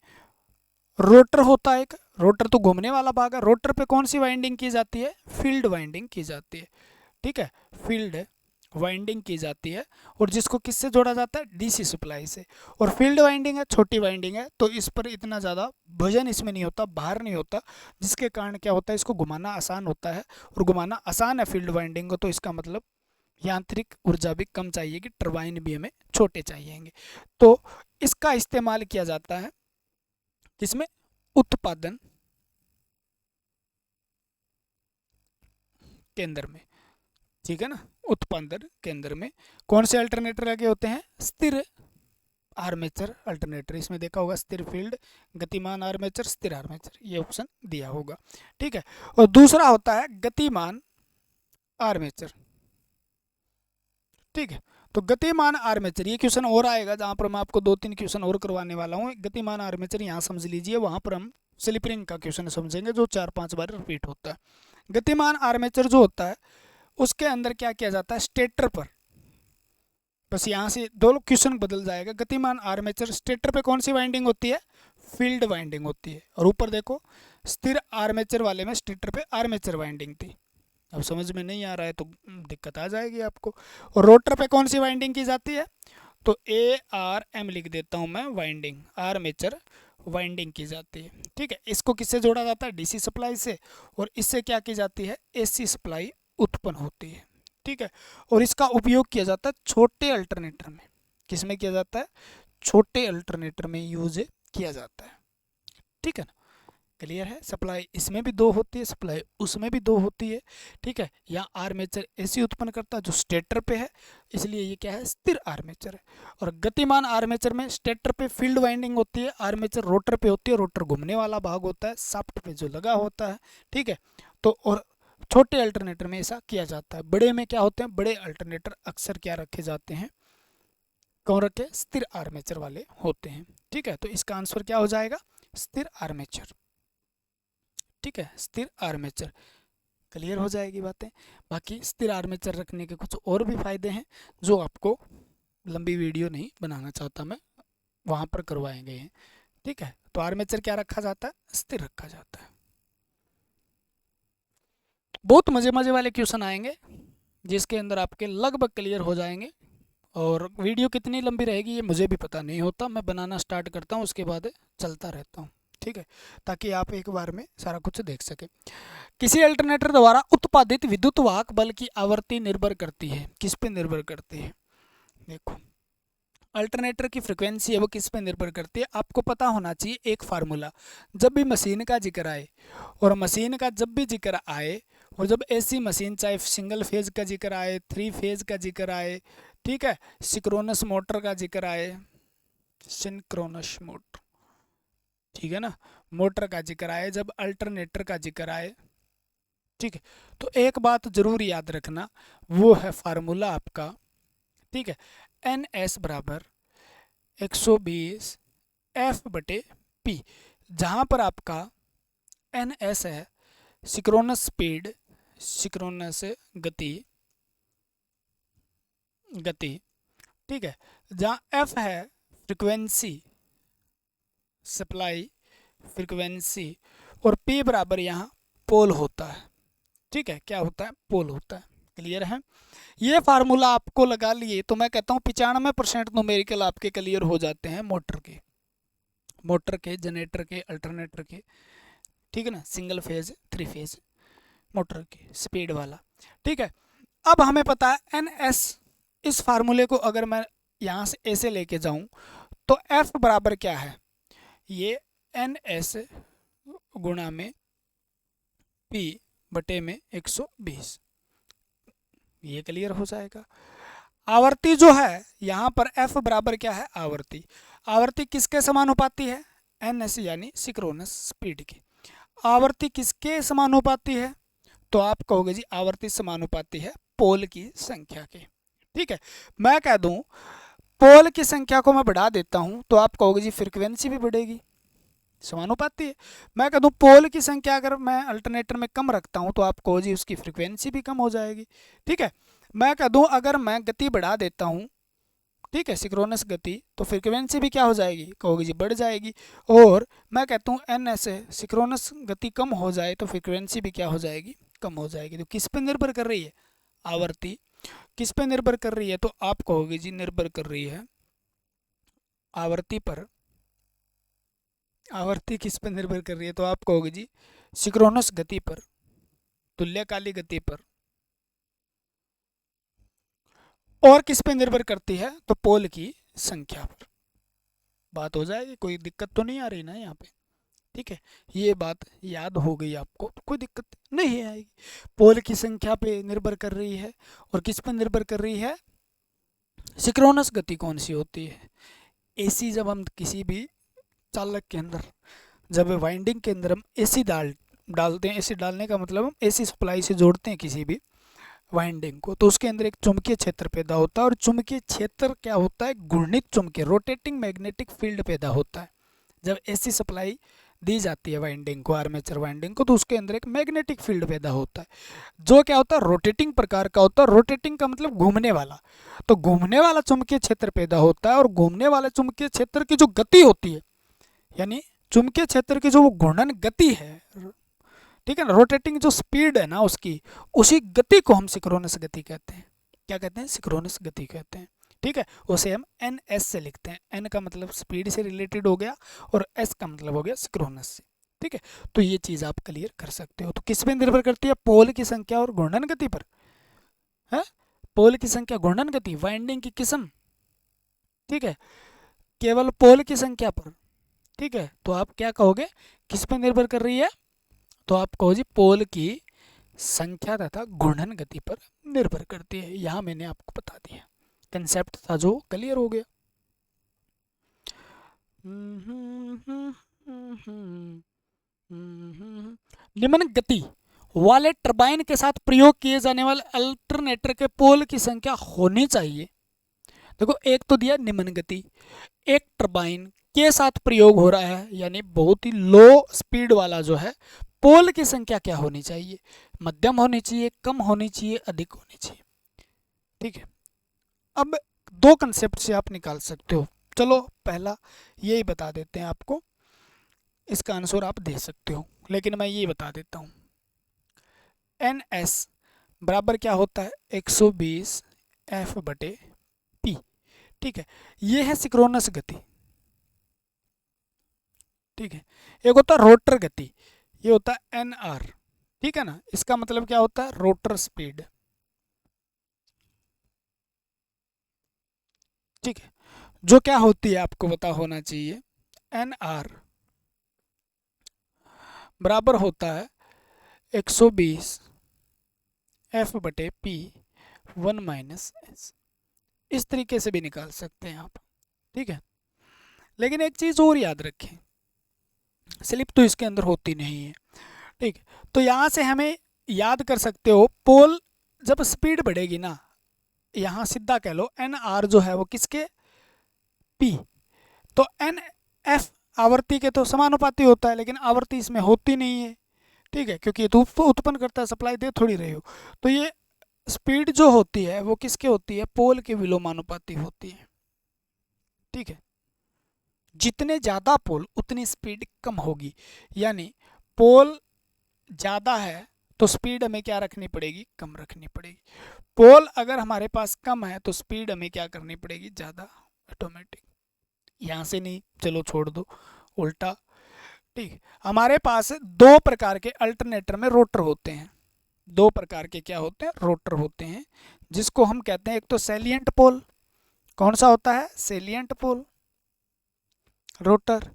रोटर होता है एक, रोटर तो घूमने वाला भाग है, रोटर पे कौन सी वाइंडिंग की जाती है, फील्ड वाइंडिंग की जाती है, ठीक है, फील्ड वाइंडिंग की जाती है, और जिसको किससे जोड़ा जाता है, डीसी सप्लाई से। और फील्ड वाइंडिंग है, छोटी वाइंडिंग है, तो इस पर इतना ज़्यादा वजन इसमें नहीं होता, भार नहीं होता, जिसके कारण क्या होता है, इसको घुमाना आसान होता है, और घुमाना आसान है फील्ड वाइंडिंग को, तो इसका मतलब यांत्रिक ऊर्जा भी कम चाहिए कि टरबाइन भी हमें छोटे चाहिएंगे। तो इसका इस्तेमाल किया जाता है किसमें, उत्पादन केंद्र में, ठीक है ना। उत्पादन केंद्र में कौन से अल्टरनेटर लगे होते हैं, स्थिर आर्मेचर अल्टरनेटर, इसमें देखा होगा स्थिर फील्ड, गतिमान आर्मेचर, स्थिर आर्मेचर, ये ऑप्शन दिया होगा, ठीक है। और दूसरा होता है गतिमान आर्मेचर, ठीक है। तो गतिमान आर्मेचर, ये क्वेश्चन और आएगा जहां पर मैं आपको 2-3 क्वेश्चन और करवाने वाला हूँ। गतिमान आर्मेचर यहाँ समझ लीजिए, वहां पर हम स्लिप रिंग का क्वेश्चन समझेंगे जो 4-5 बार रिपीट होता है। गतिमान आर्मेचर जो होता है उसके अंदर क्या किया जाता है, स्टेटर पर, बस यहाँ से दो क्वेश्चन बदल जाएगा। गतिमान आर्मेचर स्टेटर पे कौन सी वाइंडिंग होती है, फील्ड वाइंडिंग होती है, और ऊपर देखो स्थिर आर्मेचर वाले में स्टेटर पे आर्मेचर वाइंडिंग थी। अब समझ में नहीं आ रहा है तो दिक्कत आ जाएगी आपको। और रोटर पे कौन सी वाइंडिंग की जाती है, तो ARM लिख देता हूँ मैं, वाइंडिंग, आर्मेचर वाइंडिंग की जाती है, ठीक है। इसको किससे जोड़ा जाता है, डीसी सप्लाई से, और इससे क्या की जाती है, एसी सप्लाई उत्पन्न होती है, ठीक है। और इसका उपयोग किया जाता है छोटे अल्टरनेटर में, किसमें किया जाता है, छोटे अल्टरनेटर में यूज किया जाता है, ठीक है ना। क्लियर है, सप्लाई इसमें भी 2 होती है, सप्लाई उसमें भी 2 होती है, ठीक है। यहाँ आर्मेचर एसी उत्पन्न करता है जो स्टेटर पे है, इसलिए ये क्या है, स्थिर आर्मेचर है। और गतिमान आर्मेचर में स्टेटर पे फील्ड वाइंडिंग होती है, आर्मेचर रोटर पे होती है, रोटर घूमने वाला भाग होता है, शाफ्ट पे जो लगा होता है, ठीक है। तो और छोटे अल्टरनेटर में ऐसा किया जाता है। बड़े में क्या होते हैं, बड़े अल्टरनेटर अक्सर क्या रखे जाते हैं, कौन रखे, स्थिर आर्मेचर वाले होते हैं, ठीक है। तो इसका आंसर क्या हो जाएगा, स्थिर आर्मेचर, ठीक है, स्थिर आर्मेचर। क्लियर हो जाएगी बातें। बाकी स्थिर आर्मेचर रखने के कुछ और भी फायदे हैं जो आपको लंबी वीडियो नहीं बनाना चाहता मैं, वहां पर करवाए गए हैं, ठीक है। तो आर्मेचर क्या रखा जाता है, स्थिर रखा जाता है। बहुत मजे मजे वाले क्वेश्चन आएंगे जिसके अंदर आपके लगभग क्लियर हो जाएंगे। और वीडियो कितनी लंबी रहेगी ये मुझे भी पता नहीं होता, मैं बनाना स्टार्ट करता हूँ उसके बाद चलता रहता हूँ, ठीक है, ताकि आप एक बार में सारा कुछ देख सकें। किसी अल्टरनेटर द्वारा उत्पादित विद्युत वाहक बल की आवृत्ति निर्भर करती है, किस पे निर्भर करती है, देखो अल्टरनेटर की फ्रिक्वेंसी है वो किस पे निर्भर करती है, आपको पता होना चाहिए एक फार्मूला। जब भी मशीन का जिक्र आए, और मशीन का जब भी जिक्र आए, और जब ऐसी मशीन चाहे सिंगल फेज का जिक्र आए, 3 फेज का जिक्र आए, ठीक है, सिंक्रोनस मोटर का जिक्र आए, सिंक्रोनस मोटर, ठीक है ना, मोटर का जिक्र आए, जब अल्टरनेटर का जिक्र आए, ठीक है, तो एक बात जरूर याद रखना, वो है फार्मूला आपका, ठीक है, NS बराबर 120 F/P, जहाँ पर आपका NS है सिंक्रोनस स्पीड, सिंक्रोनस गति, ठीक है, जहाँ F है फ्रिक्वेंसी, सप्लाई फ्रिक्वेंसी, और P बराबर यहाँ पोल होता है, ठीक है, क्या होता है, पोल होता है। क्लियर है, ये फार्मूला आपको लगा लिए तो मैं कहता हूँ 95% न्यूमेरिकल आपके क्लियर हो जाते हैं मोटर के, मोटर के, जनरेटर के, अल्टरनेटर के, ठीक है ना, single phase, three phase motor के, स्पीड वाला। ठीक है, अब हमें पता है एन एस, इस फार्मूले को अगर मैं यहाँ से ऐसे लेके जाऊँ तो एफ बराबर क्या है, ये एन एस गुणा में पी बटे में 120, ये क्लियर हो जाएगा। आवर्ती जो है यहाँ पर एफ बराबर क्या है, आवर्ती। आवर्ती किसके समानुपाती है, एन एस यानी सिंक्रोनस स्पीड की। आवर्ती किसके समानुपाती है, तो आप कहोगे जी आवर्ती समानुपाती है पोल की संख्या के। ठीक है, मैं कह दूं पोल की संख्या को मैं बढ़ा देता हूं तो आप कहोगे जी फ्रीक्वेंसी भी बढ़ेगी, समानुपाती है। मैं कह दूं पोल की संख्या अगर मैं अल्टरनेटर में कम रखता हूं तो आप कहो जी उसकी फ्रीक्वेंसी भी कम हो जाएगी। ठीक है, मैं कह दूं अगर मैं गति बढ़ा देता हूं, ठीक है, सिंक्रोनस गति, तो फ्रीक्वेंसी भी क्या हो जाएगी, कहोगे जी बढ़ जाएगी। और मैं कहता हूँ एन एस सिंक्रोनस गति कम हो जाए तो फ्रीक्वेंसी भी क्या हो जाएगी, कम हो जाएगी। तो किस पे निर्भर कर रही है, आवर्ती किस पे निर्भर कर रही है, तो आप कहोगे जी निर्भर कर रही है आवर्ती पर। आवर्ती किस पर निर्भर कर रही है, तो आप कहोगे जी सिंक्रोनस गति पर, तुल्यकालिक गति पर। और किस पे निर्भर करती है, तो पोल की संख्या पर। बात हो जाएगी, कोई दिक्कत तो नहीं आ रही ना यहाँ पे। ठीक है, ये बात याद हो गई आपको तो कोई दिक्कत नहीं आएगी। पोल की संख्या पे निर्भर कर रही है और किस पर निर्भर कर रही है, सिंक्रोनस गति कौन सी होती है। एसी जब हम किसी भी चालक के अंदर, जब वाइंडिंग के अंदर हम एसी डालते हैं, एसी डालने का मतलब हम एसी सप्लाई से जोड़ते हैं किसी भी वाइंडिंग को, तो उसके अंदर एक चुंबकीय क्षेत्र पैदा होता है। और चुंबकीय क्षेत्र क्या होता है, घूर्णित चुंबकीय, रोटेटिंग मैग्नेटिक फील्ड पैदा होता है। जब एसी सप्लाई दी जाती है वाइंडिंग को, आर्मेचर वाइंडिंग को, तो उसके अंदर एक मैग्नेटिक फील्ड पैदा होता है जो क्या होता है, रोटेटिंग प्रकार का होता है। रोटेटिंग का मतलब घूमने वाला, तो घूमने वाला चुंबकीय क्षेत्र पैदा होता है। और घूमने वाले चुंबकीय क्षेत्र की जो गति होती है, यानी चुंबकीय क्षेत्र की जो वो घूर्णन गति है, ठीक है ना, रोटेटिंग जो स्पीड है ना उसकी, उसी गति को हम सिंक्रोनस गति कहते हैं। क्या कहते हैं, सिंक्रोनस गति कहते हैं। ठीक है, उसे हम एन एस से लिखते हैं। एन का मतलब स्पीड से रिलेटेड हो गया और एस का मतलब हो गया सिंक्रोनस से। ठीक है, तो ये चीज़ आप क्लियर कर सकते हो। तो किस पे निर्भर करती है, पोल की संख्या और घूर्णन गति पर है। पोल की संख्या, घूर्णन गति, वाइंडिंग की किस्म, ठीक है, केवल पोल की संख्या पर। ठीक है, तो आप क्या कहोगे, किस पे निर्भर कर रही है, तो आप कहो जी पोल की संख्या तथा घूर्णन गति पर निर्भर करती है। यहाँ मैंने आपको बता दिया, कंसेप्ट था जो क्लियर हो गया। निम्न गति वाले टरबाइन के साथ प्रयोग किए जाने वाले अल्टरनेटर के पोल की संख्या होनी चाहिए। देखो, एक तो दिया निम्न गति, एक टरबाइन के साथ प्रयोग हो रहा है, यानी बहुत ही लो स्पीड वाला जो है, पोल की संख्या क्या होनी चाहिए, मध्यम होनी चाहिए, कम होनी चाहिए, अधिक होनी चाहिए। ठीक है, अब दो कंसेप्ट से आप निकाल सकते हो। चलो पहला यही बता देते हैं आपको, इसका आंसर आप दे सकते हो, लेकिन मैं ये बता देता हूँ। एन एस बराबर क्या होता है, 120 एफ बटे पी। ठीक है, ये है सिंक्रोनस गति। ठीक है, एक होता है रोटर गति, ये होता है एन आर। ठीक है ना, इसका मतलब क्या होता है, रोटर स्पीड। ठीक है, जो क्या होती है आपको पता होना चाहिए, एन आर बराबर होता है 120 एफ बटे पी 1 माइनस एस। इस तरीके से भी निकाल सकते हैं आप। ठीक है, लेकिन एक चीज़ और याद रखें, स्लिप तो इसके अंदर होती नहीं है। ठीक है, तो यहाँ से हमें याद कर सकते हो, पोल जब स्पीड बढ़ेगी ना, यहाँ सीधा कह लो एन आर जो है वो किसके, पी, तो एन एफ आवर्ती के तो समानुपाती होता है, लेकिन आवर्ती इसमें होती नहीं है। ठीक है, क्योंकि ये तो उत्पन्न करता है, सप्लाई दे थोड़ी रहे हो। तो ये स्पीड जो होती है वो किसके होती है, पोल के विलोमानुपाती होती है। ठीक है, जितने ज़्यादा पोल उतनी स्पीड कम होगी, यानी पोल ज़्यादा है तो स्पीड हमें क्या रखनी पड़ेगी, कम रखनी पड़ेगी। पोल अगर हमारे पास कम है तो स्पीड हमें क्या करनी पड़ेगी, ज़्यादा, ऑटोमेटिक। यहाँ से नहीं, चलो छोड़ दो, उल्टा। ठीक, हमारे पास दो प्रकार के अल्टरनेटर में रोटर होते हैं। दो प्रकार के क्या होते हैं, रोटर होते हैं, जिसको हम कहते हैं एक तो सैलिएंट पोल। कौन सा होता है, सैलिएंट पोल रोटर।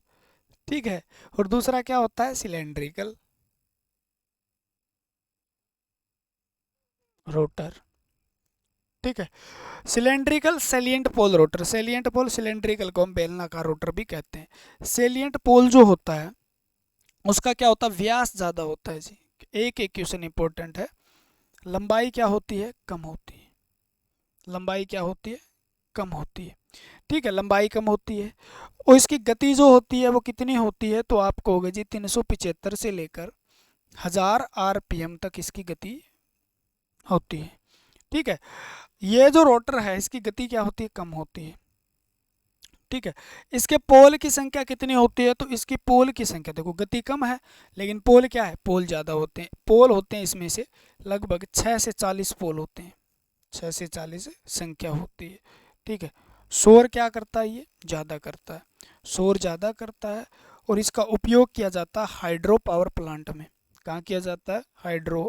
ठीक है, और दूसरा क्या होता है, सिलेंड्रिकल रोटर। ठीक है, cylindrical salient pole rotor. Salient pole, cylindrical को हम बेलनाकार रोटर भी कहते हैं। सैलिएंट पोल जो होता है उसका क्या होता है, व्यास ज़्यादा होता है जी। एक क्वेश्चन इंपॉर्टेंट है, लंबाई क्या होती है, कम होती है। लंबाई क्या होती है, कम होती है। ठीक है, लंबाई कम होती है और इसकी गति जो होती है वो कितनी होती है, तो आप कहोगे जी 375 से लेकर 1000 आरपीएम तक इसकी गति होती है। ठीक है, ये जो रोटर है इसकी गति क्या होती है, कम होती है। ठीक है, इसके पोल की संख्या कितनी होती है, तो इसकी पोल की संख्या देखो, गति कम है लेकिन पोल क्या है, पोल ज़्यादा होते हैं। पोल होते हैं इसमें से लगभग 6 से 40 पोल होते हैं, 6 से 40 संख्या होती है। ठीक है, शोर क्या करता है, ये ज़्यादा करता है, शोर ज़्यादा करता है। और इसका उपयोग किया जाता है हाइड्रो पावर प्लांट में। कहाँ किया जाता है, हाइड्रो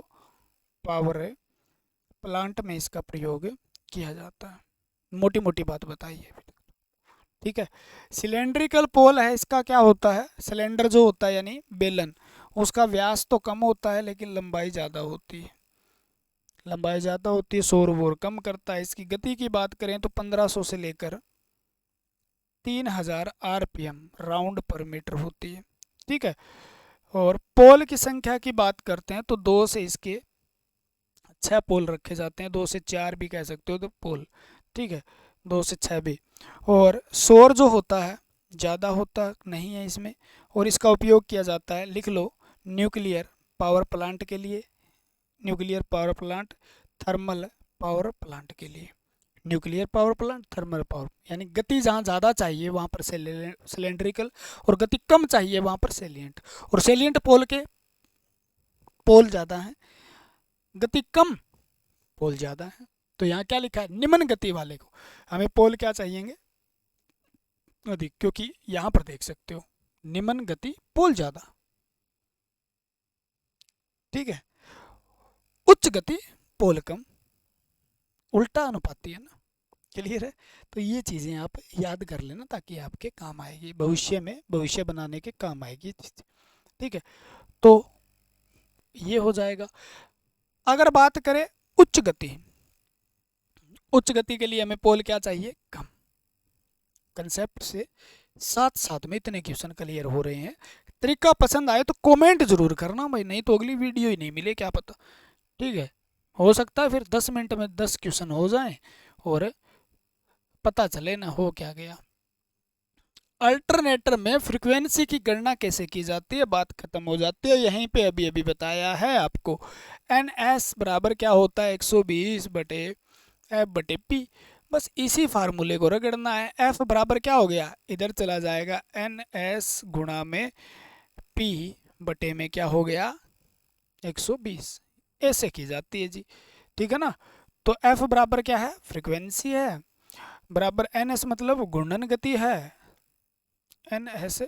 पावर प्लांट में इसका प्रयोग किया जाता है। मोटी मोटी बात बताइए। ठीक है, सिलेंड्रिकल पोल है, इसका क्या होता है, सिलेंडर जो होता है यानी बेलन, उसका व्यास तो कम होता है लेकिन लंबाई ज़्यादा होती है। लंबाई ज़्यादा होती है, शोर वोर कम करता है। इसकी गति की बात करें तो 1500 से लेकर 3000 आरपीएम राउंड पर मीटर होती है। ठीक है, और पोल की संख्या की बात करते हैं तो 2 से इसके 6 पोल रखे जाते हैं, 2 से 4 भी कह सकते हो तो पोल। ठीक है, 2 से 6 भी। और शोर जो होता है ज़्यादा होता नहीं है इसमें, और इसका उपयोग किया जाता है, लिख लो, न्यूक्लियर पावर प्लांट के लिए, nuclear power plant, thermal power plant के लिए। Nuclear power plant, thermal power, यानी गति जहाँ ज़्यादा चाहिए वहाँ पर सिलेंड्रिकल, और गति कम चाहिए वहाँ पर सैलिएंट। और सैलिएंट पोल के पोल ज़्यादा हैं, गति कम, पोल ज़्यादा है। तो यहाँ क्या लिखा है, निम्न गति वाले को हमें पोल क्या चाहिएंगे, अधिक, क्योंकि यहाँ पर देख सकते हो निम्न गति पोल ज़्यादा। ठीक है, उच्च गति पोल कम, उल्टा अनुपाती है ना। क्लियर है, तो ये चीज़ें आप याद कर लेना ताकि आपके काम आएगी भविष्य में, भविष्य बनाने के काम आएगी चीज़। ठीक है, तो ये हो जाएगा। अगर बात करें उच्च गति, उच्च गति के लिए हमें पोल क्या चाहिए, कम। कंसेप्ट से साथ साथ में इतने क्वेश्चन क्लियर हो रहे हैं। तरीका पसंद आए तो कमेंट जरूर करना भाई, नहीं तो अगली वीडियो ही नहीं मिले, क्या पता। ठीक है, हो सकता है फिर 10 मिनट में 10 क्वेश्चन हो जाएं और पता चले ना हो क्या गया। अल्टरनेटर में फ्रीक्वेंसी की गणना कैसे की जाती है, बात खत्म हो जाती है। यहीं पे अभी अभी बताया है आपको, एन एस बराबर क्या होता है, 120 बटे एफ बटे पी। बस इसी फार्मूले को रगड़ना है। एफ बराबर क्या हो गया, इधर चला जाएगा, एन एस गुणा में पी बटे में क्या हो गया, 120। ऐसे की जाती है जी। ठीक है ना, तो एफ बराबर क्या है, फ्रीक्वेंसी है, बराबर एन एस मतलब घूर्णन गति है, एन एस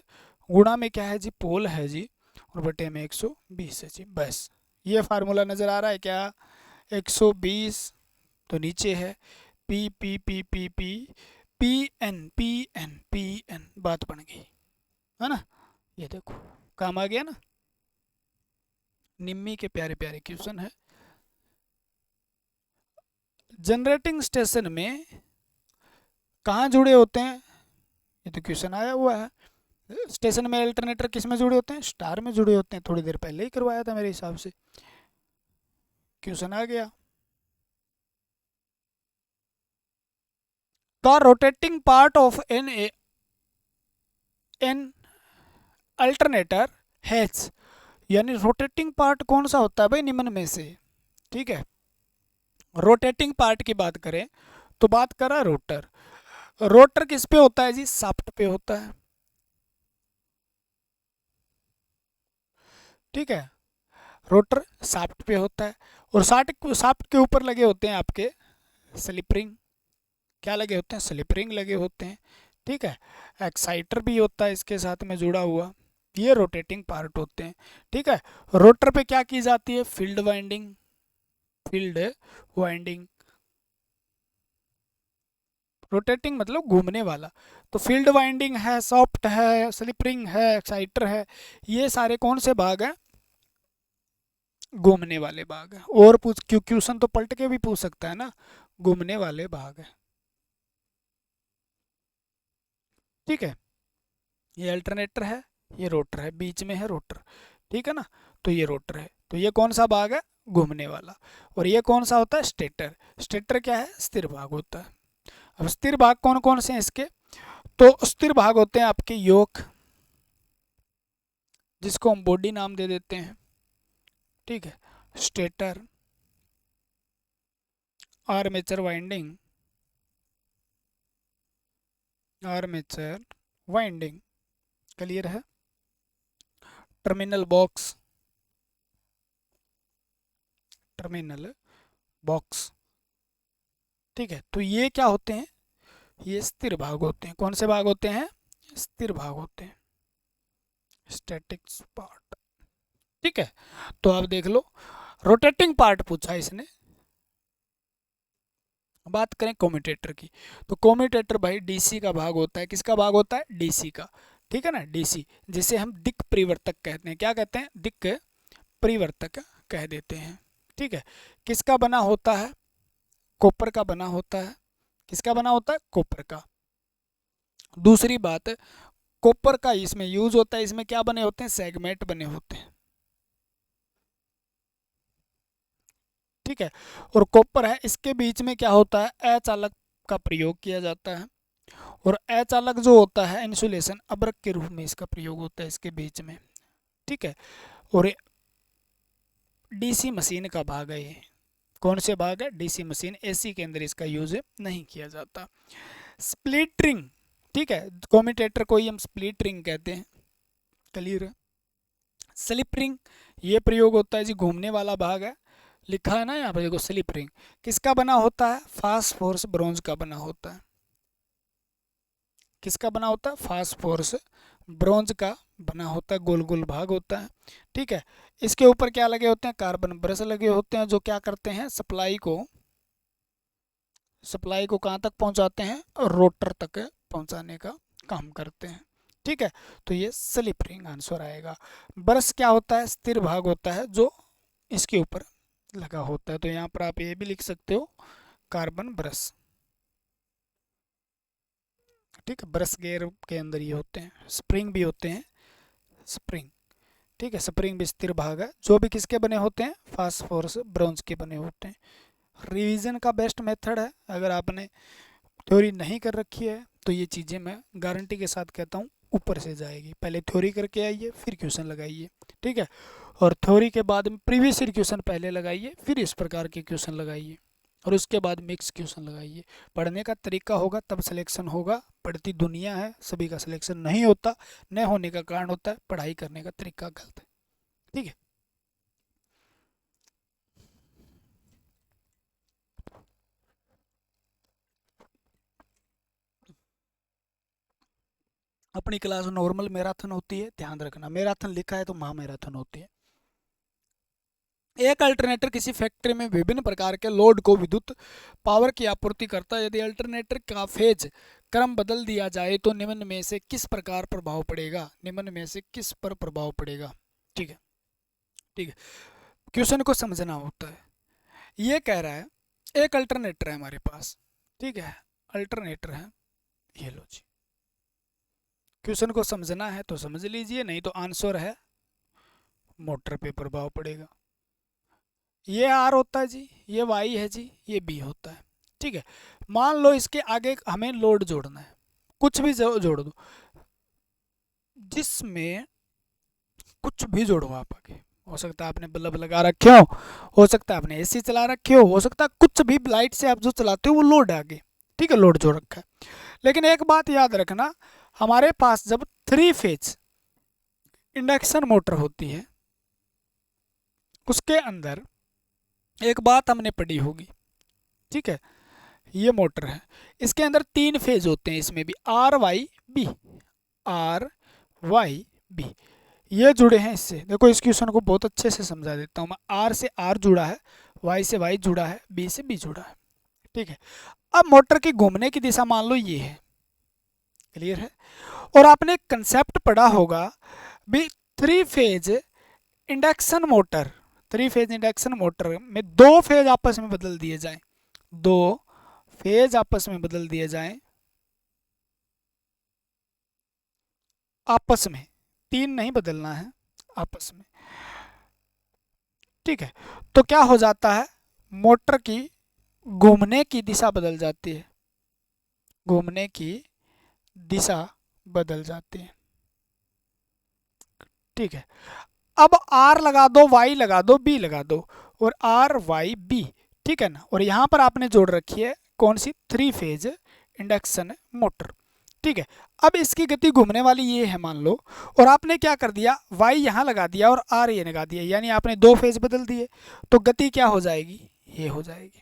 गुणा में क्या है जी, पोल है जी, और बटे में 120 है जी। बस ये फार्मूला नज़र आ रहा है क्या, 120 तो नीचे है, P P P P P P N P N P N, बात बन गई है ना। ये देखो काम आ गया ना, निम्मी के प्यारे प्यारे क्वेश्चन है। जनरेटिंग स्टेशन में कहाँ जुड़े होते हैं, ये तो क्वेश्चन आया हुआ है। स्टेशन में अल्टरनेटर किस में जुड़े होते हैं, स्टार में जुड़े होते हैं। थोड़ी देर पहले ही करवाया था मेरे हिसाब से, क्वेश्चन आ गया। The rotating part of an alternator has, यानी रोटेटिंग पार्ट कौन सा होता है भाई, निम्न में से। ठीक है, रोटेटिंग पार्ट की बात करें तो बात करा रोटर। रोटर किस पे होता है जी, शाफ्ट पे होता है। ठीक है, रोटर शाफ्ट पे होता है, और शाफ्ट के ऊपर लगे होते हैं आपके स्लिप रिंग। क्या लगे होते हैं, स्लिप रिंग लगे होते हैं। ठीक है। एक्साइटर भी होता है इसके साथ में जुड़ा हुआ, ये रोटेटिंग पार्ट होते हैं। ठीक है। रोटर पे क्या की जाती है, field winding, field winding, rotating मतलब घूमने वाला। तो फील्ड वाइंडिंग है, सॉफ्ट है, स्लिप रिंग है, एक्साइटर है, ये सारे कौन से भाग हैं, घूमने वाले भाग हैं। और पूछ क्वेश्चन तो पलट के भी पूछ सकता है ना, घूमने वाले भाग है। ठीक है। ये अल्टरनेटर है, ये रोटर है, बीच में है रोटर। ठीक है ना। तो ये रोटर है, तो ये कौन सा भाग है, घूमने वाला। और ये कौन सा होता है, स्टेटर। स्टेटर क्या है, स्थिर भाग होता है। अब स्थिर भाग कौन कौन से हैं इसके, तो स्थिर भाग होते हैं आपके योक, जिसको हम बॉडी नाम दे देते हैं। ठीक है। Stator, armature winding, armature winding, clear है। Terminal box, terminal box. ठीक है। तो ये क्या होते हैं, ये स्थिर भाग होते हैं। कौन से भाग होते हैं, स्थिर भाग होते हैं, स्टैटिक्स पार्ट। ठीक है। तो आप देख लो, रोटेटिंग पार्ट पूछा इसने। बात करें कम्यूटेटर की, तो कम्यूटेटर भाई डीसी का भाग होता है। किसका भाग होता है, डीसी का। ठीक है ना, डीसी, जिसे हम दिक् परिवर्तक कहते हैं। क्या कहते हैं, दिक् परिवर्तक कह देते हैं। ठीक है। किसका बना होता है, कॉपर का बना होता है। किसका बना होता है, कॉपर का। दूसरी बात, कॉपर का इसमें यूज होता है, इसमें क्या बने होते हैं, सेगमेंट बने होते हैं। ठीक है। और कॉपर है, इसके बीच में क्या होता है, अचालक का प्रयोग किया जाता है। और अचालक जो होता है, इंसुलेशन अब्रक के रूप में इसका प्रयोग होता है इसके बीच में। ठीक है। और डीसी मशीन का भाग है ये। कौन से भाग है, डीसी मशीन। एसी के अंदर इसका यूज नहीं किया जाता। स्प्लिट रिंग, ठीक है, कम्यूटेटर को ही हम स्प्लिट रिंग कहते हैं, क्लियर है। स्लिप रिंग, ये प्रयोग होता है जी, घूमने वाला भाग है, लिखा है ना यहाँ पर देखो, स्लिप रिंग। किसका बना होता है, फास्फोरस ब्रोंज का बना होता है। किसका बना होता है, फास्फोरस ब्रोंज का बना होता है, गोल गोल भाग होता है। ठीक है। इसके ऊपर क्या लगे होते हैं, कार्बन ब्रश लगे होते हैं, जो क्या करते हैं, सप्लाई को कहाँ तक पहुँचाते हैं, रोटर तक पहुँचाने का काम करते हैं। ठीक है। तो ये स्लिप रिंग आंसर आएगा। ब्रश क्या होता है, स्थिर भाग होता है जो इसके ऊपर लगा होता है। तो यहाँ पर आप ये भी लिख सकते हो, कार्बन ब्रश। ठीक है। ब्रश गेयर के अंदर ये होते हैं, स्प्रिंग भी होते हैं, स्प्रिंग। ठीक है। स्प्रिंग भी स्थिर भाग है, जो भी किसके बने होते हैं, फास्फोरस ब्रोंज के बने होते हैं। रिवीजन का बेस्ट मेथड है, अगर आपने थ्योरी नहीं कर रखी है तो ये चीज़ें मैं गारंटी के साथ कहता हूँ ऊपर से जाएगी। पहले थ्योरी करके आइए, फिर क्वेश्चन लगाइए। ठीक है। और थ्योरी के बाद में प्रीवियस ईयर क्वेश्चन पहले लगाइए, फिर इस प्रकार के क्वेश्चन लगाइए, और उसके बाद मिक्स क्वेश्चन लगाइए। पढ़ने का तरीका होगा तब सिलेक्शन होगा। पढ़ती दुनिया है, सभी का सिलेक्शन नहीं होता। न होने का कारण होता है पढ़ाई करने का तरीका गलत है। ठीक है। अपनी क्लास नॉर्मल मैराथन होती है, ध्यान रखना। मैराथन लिखा है तो महा मैराथन होती है। एक अल्टरनेटर किसी फैक्ट्री में विभिन्न प्रकार के लोड को विद्युत पावर की आपूर्ति करता है। यदि अल्टरनेटर का फेज क्रम बदल दिया जाए तो निम्न में से किस प्रकार प्रभाव पड़ेगा, निम्न में से किस पर प्रभाव पड़ेगा। ठीक है। ठीक है। क्वेश्चन को समझना होता है। ये कह रहा है, एक अल्टरनेटर है हमारे पास। ठीक है। अल्टरनेटर है, ये लो जी। क्वेश्चन को समझना है तो समझ लीजिए, नहीं तो आंसर है मोटर पे प्रभाव पड़ेगा। ये आर होता है जी, ये वाई है जी, ये बी होता है। ठीक है। मान लो इसके आगे हमें लोड जोड़ना है, कुछ भी जोड़ दो, जिसमें कुछ भी जोड़ो आप आगे। हो सकता है आपने बल्ब लगा रखे हो सकता है आपने एसी चला रखे हो सकता है कुछ भी लाइट से आप जो चलाते हो वो लोड है आगे। ठीक है, लोड जोड़ रखा है। लेकिन एक बात याद रखना, हमारे पास जब 3 फेज इंडक्शन मोटर होती है, उसके अंदर एक बात हमने पढ़ी होगी। ठीक है। ये मोटर है, इसके अंदर 3 फेज होते हैं, इसमें भी R Y B, R Y B ये जुड़े हैं इससे। देखो इस क्वेश्चन को बहुत अच्छे से समझा देता हूँ मैं। आर से आर जुड़ा है, वाई से वाई जुड़ा है, बी से बी जुड़ा है, ठीक है। अब मोटर की घूमने की दिशा मान लो ये है, क्लियर है। और आपने कंसेप्ट पढ़ा होगा भी 3 phase induction motor, 3 phase induction motor में 2 फेज आपस में बदल दिए जाएं, 2 फेज आपस में बदल दिए जाएं, आपस में, 3 नहीं बदलना है, आपस में, ठीक है। तो क्या हो जाता है, मोटर की घूमने की दिशा बदल जाती है, घूमने की दिशा बदल जाती है, ठीक है। अब आर लगा दो, वाई लगा दो, बी लगा दो, और आर वाई बी, ठीक है ना। और यहां पर आपने जोड़ रखी है कौन सी, 3 फेज इंडक्शन मोटर, ठीक है। अब इसकी गति घूमने वाली ये है मान लो, और आपने क्या कर दिया, वाई यहाँ लगा दिया और आर ये लगा दिया, यानी आपने 2 फेज बदल दिए, तो गति क्या हो जाएगी, ये हो जाएगी,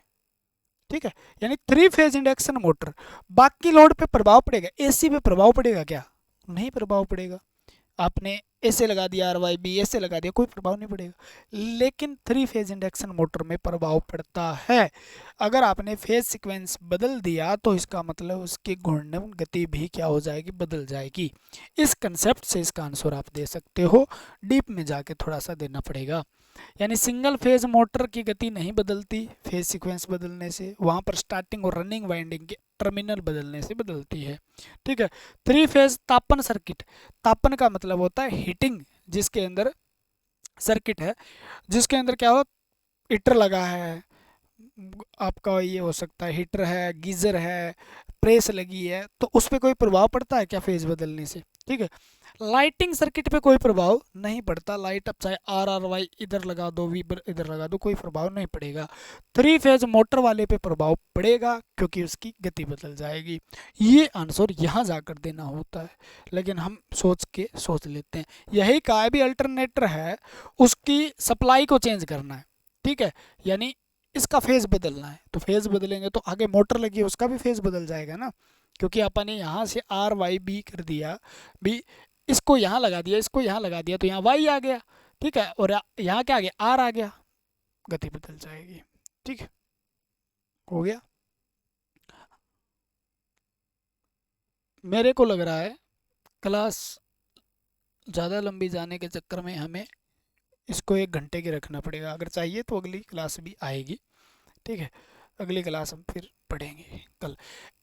ठीक है। यानी 3 फेज इंडक्शन मोटर। बाकी लोड पे प्रभाव पड़ेगा, एसी पे प्रभाव पड़ेगा क्या, नहीं प्रभाव पड़ेगा। आपने ऐसे लगा दिया आर वाई बी, ऐसे लगा दिया, कोई प्रभाव नहीं पड़ेगा। लेकिन 3 फेज इंडक्शन मोटर में प्रभाव पड़ता है। अगर आपने फेज सीक्वेंस बदल दिया तो इसका मतलब उसकी घूर्णन गति भी क्या हो जाएगी, बदल जाएगी। इस कंसेप्ट से इसका आंसर आप दे सकते हो, डीप में जाके थोड़ा सा देना पड़ेगा। यानी सिंगल फेज मोटर की गति नहीं बदलती फेज सीक्वेंस बदलने से, वहाँ पर स्टार्टिंग और रनिंग वाइंडिंग के टर्मिनल बदलने से बदलती है, ठीक है। 3 फेज तापन सर्किट, तापन का मतलब होता है हीटिंग, जिसके अंदर सर्किट है, जिसके अंदर क्या हो, हीटर लगा है आपका, ये हो सकता है हीटर है, गीजर है, प्रेस लगी है, तो उस पर कोई प्रभाव पड़ता है क्या फेज बदलने से, ठीक है। लाइटिंग सर्किट पे कोई प्रभाव नहीं पड़ता, लाइट अब चाहे आर आर वाई इधर लगा दो, वी इधर लगा दो, कोई प्रभाव नहीं पड़ेगा। 3 फेज मोटर वाले पे प्रभाव पड़ेगा क्योंकि उसकी गति बदल जाएगी। ये आंसर यहाँ जाकर देना होता है, लेकिन हम सोच लेते हैं। यही का भी अल्टरनेटर है, उसकी सप्लाई को चेंज करना है, ठीक है। यानी इसका फेज बदलना है, तो फेज बदलेंगे तो आगे मोटर लगी है उसका भी फेज बदल जाएगा ना, क्योंकि अपन ने यहाँ से आर वाई बी कर दिया, बी इसको यहाँ लगा दिया, इसको यहाँ लगा दिया, तो यहाँ वाई आ गया, ठीक है। और यहाँ क्या आ गया, आर आ गया, गति बदल जाएगी, ठीक है, हो गया। मेरे को लग रहा है क्लास ज़्यादा लंबी जाने के चक्कर में हमें इसको 1 घंटे की रखना पड़ेगा। अगर चाहिए तो अगली क्लास भी आएगी, ठीक है। अगली क्लास हम फिर पढ़ेंगे कल।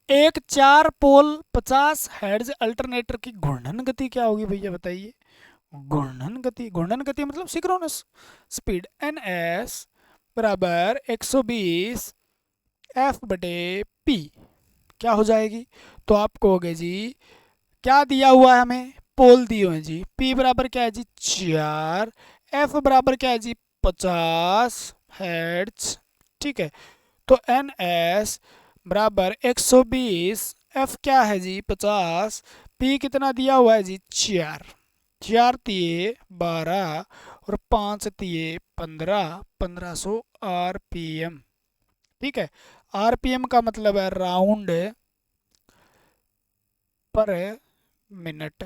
एक 4 पोल 50 हर्ट्ज अल्टरनेटर की घूर्णन गति क्या होगी भैया बताइए। घूर्णन गति मतलब सिंक्रोनस स्पीड एन एस बराबर 120 एफ बटे पी क्या हो जाएगी। तो आप कहोगे जी क्या दिया हुआ है हमें, पोल दिए हुए हैं जी, पी बराबर क्या है जी 4, एफ बराबर क्या है जी 50 हर्ट्ज, ठीक है। तो एन एस बराबर 120, एफ क्या है जी 50, पी कितना दिया हुआ है जी 4, 4 तिये 12 और 5 तिये 15, 1500 आरपीएम, ठीक है। आरपीएम का मतलब है राउंड पर मिनट,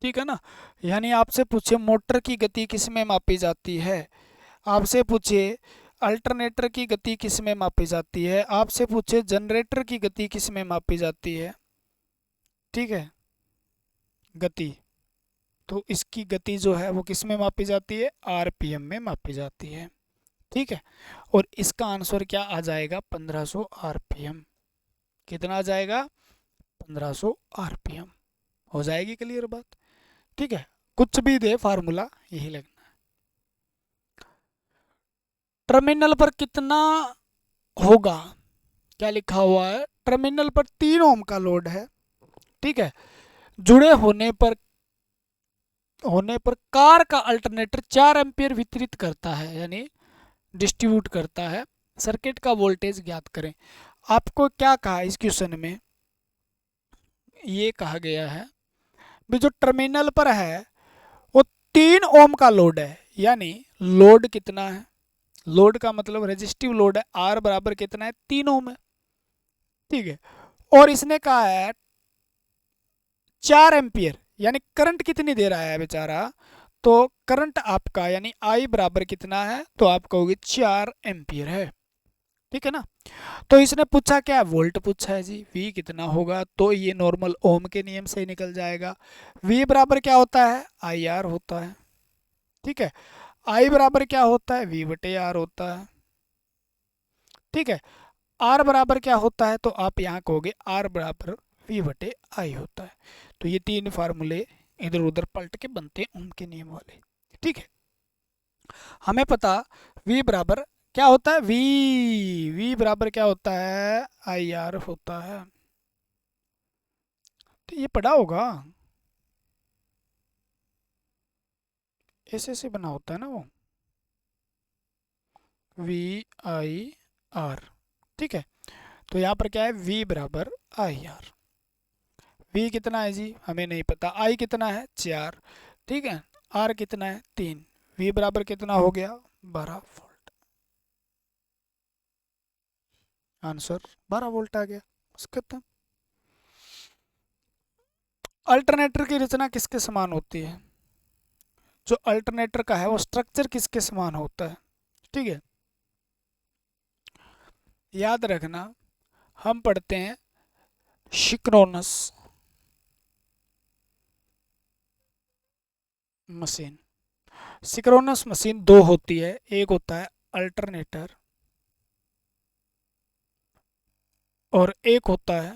ठीक है ना। यानी आपसे पूछे मोटर की गति किस में मापी जाती है, आपसे पूछे अल्टरनेटर की गति किस में मापी जाती है, आपसे पूछे जनरेटर की गति किस में मापी जाती है, ठीक है, गति। तो इसकी गति जो है वो किस में मापी जाती है, आरपीएम में मापी जाती है, ठीक है। और इसका आंसर क्या आ जाएगा 1500 आरपीएम, कितना आ जाएगा 1500 आरपीएम। हो जाएगी क्लियर बात, ठीक है। कुछ भी दे फार्मूला यही लगना है। टर्मिनल पर कितना होगा, क्या लिखा हुआ है, टर्मिनल पर 3 ओम का लोड है, ठीक है। जुड़े होने पर कार का अल्टरनेटर 4 एम्पियर वितरित करता है, यानी डिस्ट्रीब्यूट करता है। सर्किट का वोल्टेज ज्ञात करें। आपको क्या कहा इस क्वेश्चन में, ये कहा गया है भी जो टर्मिनल पर है वो 3 ओम का लोड है, यानी लोड कितना है, लोड का मतलब रेजिस्टिव लोड है, आर बराबर कितना है 3 ओम है, ठीक है। और इसने कहा है 4 एम्पियर, यानी करंट कितनी दे रहा है बेचारा, तो करंट आपका यानी आई बराबर कितना है, तो आप कहोगे 4 एम्पियर है, ठीक है ना। तो इसने पूछा क्या, वोल्ट पूछा है जी, V कितना होगा, तो ये नॉर्मल ओम के नियम से ही निकल जाएगा। V बराबर क्या होता है, आई आर होता है, ठीक है। I बराबर क्या होता है, V बटे आर होता है, ठीक है। R बराबर क्या होता है, तो आप यहाँ कहोगे R बराबर V बटे आई होता है। तो ये 3 फार्मूले इधर उधर पलट के बनते हैं ओम के नियम वाले, ठीक है। हमें पता V बराबर क्या होता है, V बराबर क्या होता है, आई आर होता है, तो ये पढ़ा होगा, ऐसे बना होता है ना वो, VIR, ठीक है। तो यहाँ पर क्या है, V बराबर IR। V कितना है जी, हमें नहीं पता, I कितना है 4, ठीक है, R कितना है 3, V बराबर कितना हो गया 12 वोल्ट, आंसर 12 वोल्ट आ गया। खत्म। अल्टरनेटर की रचना किसके समान होती है, जो अल्टरनेटर का है वो स्ट्रक्चर किसके समान होता है, ठीक है। याद रखना, हम पढ़ते हैं सिंक्रोनस मशीन। सिंक्रोनस मशीन दो होती है, एक होता है अल्टरनेटर और एक होता है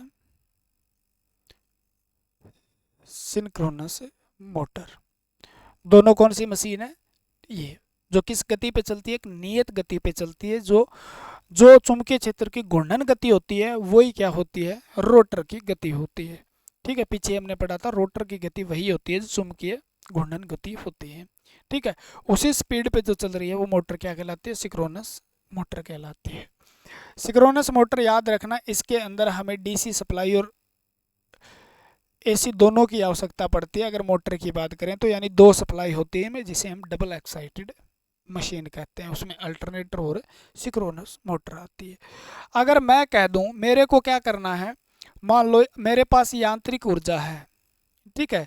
सिंक्रोनस मोटर। दोनों कौन सी मशीन है, ये जो किस गति पे चलती है, एक नियत गति पे चलती है, जो जो चुंबकीय क्षेत्र की घूर्णन गति होती है वही क्या होती है, रोटर की गति होती है, ठीक है। पीछे हमने पढ़ा था रोटर की गति वही होती है जो चुंबकीय घूर्णन गति होती है, ठीक है। उसी स्पीड पे जो चल रही है वो मोटर क्या कहलाती है, सिंक्रोनस मोटर कहलाती है। सिंक्रोनस मोटर याद रखना, इसके अंदर हमें डीसी सप्लाई और एसी दोनों की आवश्यकता पड़ती है। अगर मोटर की बात करें तो यानी दो सप्लाई होती है, जिसे हम डबल एक्साइटेड मशीन कहते हैं, उसमें अल्टरनेटर और सिंक्रोनस मोटर आती है। अगर मैं कह दूं मेरे को क्या करना है, मान लो मेरे पास यांत्रिक ऊर्जा है, ठीक है,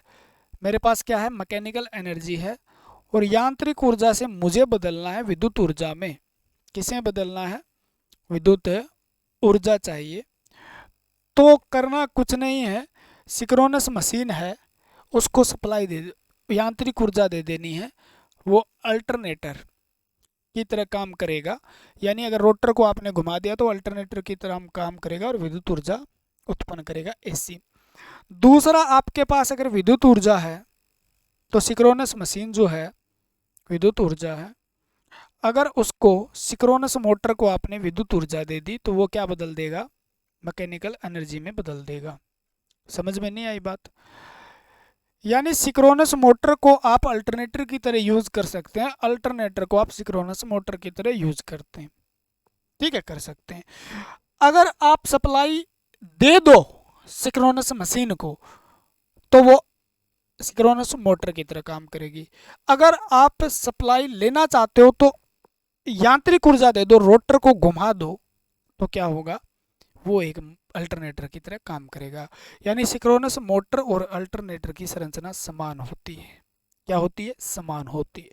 मेरे पास क्या है, मैकेनिकल एनर्जी है, और यांत्रिक ऊर्जा से मुझे बदलना है विद्युत ऊर्जा में, किसे बदलना है, विद्युत ऊर्जा चाहिए। तो करना कुछ नहीं है, सिंक्रोनस मशीन है उसको सप्लाई दे, यांत्रिक ऊर्जा दे देनी है, वो अल्टरनेटर की तरह काम करेगा। यानी अगर रोटर को आपने घुमा दिया तो अल्टरनेटर की तरह काम करेगा और विद्युत ऊर्जा उत्पन्न करेगा, एसी। दूसरा, आपके पास अगर विद्युत ऊर्जा है तो सिंक्रोनस मशीन जो है विद्युत ऊर्जा है, अगर उसको सिंक्रोनस मोटर को आपने विद्युत ऊर्जा दे दी तो वो क्या बदल देगा, मैकेनिकल एनर्जी में बदल देगा। समझ में नहीं आई बात, यानी सिंक्रोनस मोटर को आप अल्टरनेटर की तरह यूज कर सकते हैं, अल्टरनेटर को आप सिंक्रोनस मोटर की तरह यूज करते हैं, ठीक है, कर सकते हैं। अगर आप सप्लाई दे दो सिंक्रोनस मशीन को तो वो सिंक्रोनस मोटर की तरह काम करेगी। अगर आप सप्लाई लेना चाहते हो तो यांत्रिक ऊर्जा दे दो, रोटर को घुमा दो, तो क्या होगा, वो एक अल्टरनेटर की तरह काम करेगा। यानी सिंक्रोनस मोटर और अल्टरनेटर की संरचना समान होती है, क्या होती है, समान होती है।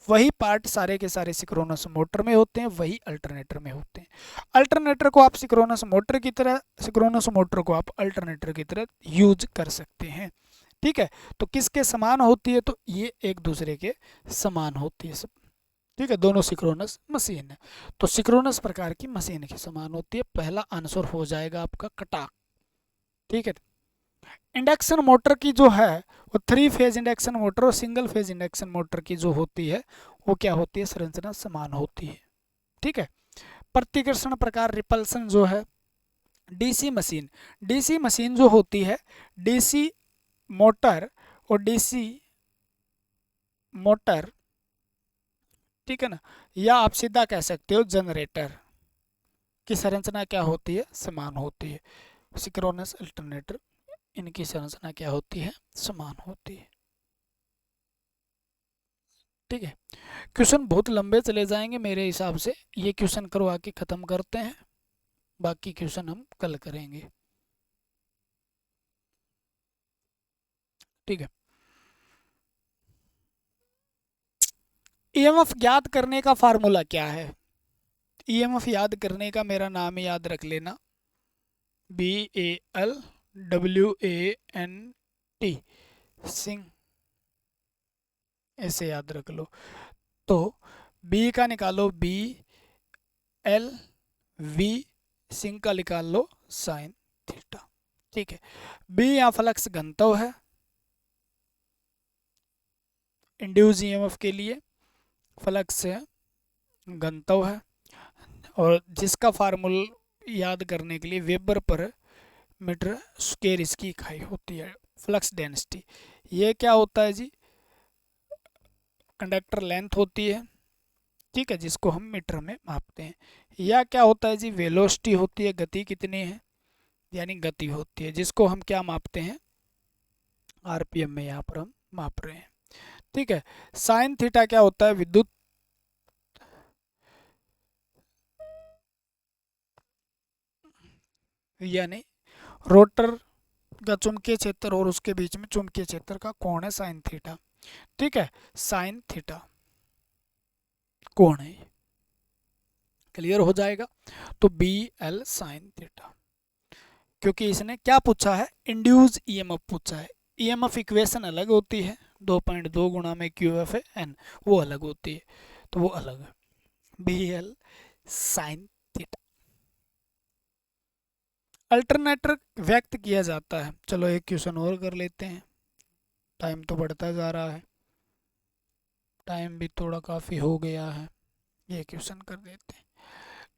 वही पार्ट सारे के सारे सिंक्रोनस मोटर में होते हैं, वही अल्टरनेटर में होते हैं। अल्टरनेटर को आप सिंक्रोनस मोटर की तरह, सिंक्रोनस मोटर को आप अल्टरनेटर की तरह यूज कर सकते हैं, ठीक है। तो किसके समान होती है, तो ये एक दूसरे के समान होती है सब, ठीक है, दोनों सिंक्रोनस मशीन है। तो सिंक्रोनस प्रकार की मशीन के समान होती है, पहला आंसर हो जाएगा आपका कटाक, ठीक है। इंडक्शन मोटर की जो है वो 3 फेज इंडक्शन मोटर और सिंगल फेज इंडक्शन मोटर की जो होती है वो क्या होती है, संरचना समान होती है, ठीक है। प्रतिकर्षण प्रकार रिपल्सन जो है, डीसी मशीन जो होती है, डीसी मोटर और डीसी मोटर, ठीक है ना, या आप सीधा कह सकते हो जनरेटर की संरचना क्या होती है, समान होती है। सिंक्रोनस अल्टरनेटर, इनकी संरचना क्या होती है, समान होती है, ठीक है। क्वेश्चन बहुत लंबे चले जाएंगे मेरे हिसाब से, ये क्वेश्चन करवा के ख़त्म करते हैं, बाकी क्वेश्चन हम कल करेंगे। ठीक है। ईएमएफ ज्ञात करने का फार्मूला क्या है? ईएमएफ याद करने का मेरा नाम याद रख लेना, BALWANT, सिंग, ऐसे याद रख लो। तो बी का निकालो BL, V, सिंग का निकाल लो साइन थीटा। ठीक है। बी यहाँ फ्लक्स घनत्व है इंड्यूस ईएमएफ के लिए, फ्लक्स घनत्व है, और जिसका फार्मूला याद करने के लिए वेबर पर मीटर स्क्वायर इसकी इकाई होती है, फ्लक्स डेंसिटी। ये क्या होता है जी? कंडक्टर लेंथ होती है, ठीक है, जिसको हम मीटर में मापते हैं। या क्या होता है जी? वेलोसिटी होती है, गति कितनी है, यानी गति होती है, जिसको हम क्या मापते हैं? आरपीएम में यहाँ पर हम माप रहे हैं। ठीक है। साइन थीटा क्या होता है? विद्युत यानी रोटर का चुंबकीय क्षेत्र और उसके बीच में चुंबकीय क्षेत्र का कोण है साइन थीटा। ठीक है। साइन थीटा कोण है, क्लियर हो जाएगा। तो BL साइन थीटा, क्योंकि इसने क्या पूछा है? इंड्यूस ईएमएफ पूछा है। ईएमएफ इक्वेशन अलग होती है, 2.2 गुणा में QFN, वो अलग होती है, तो वो अलग है। BL sine theta. अल्टरनेटर व्यक्त किया जाता है। चलो एक क्वेश्चन और कर लेते हैं, टाइम तो बढ़ता जा रहा है, टाइम भी थोड़ा काफ़ी हो गया है, ये क्वेश्चन कर देते हैं।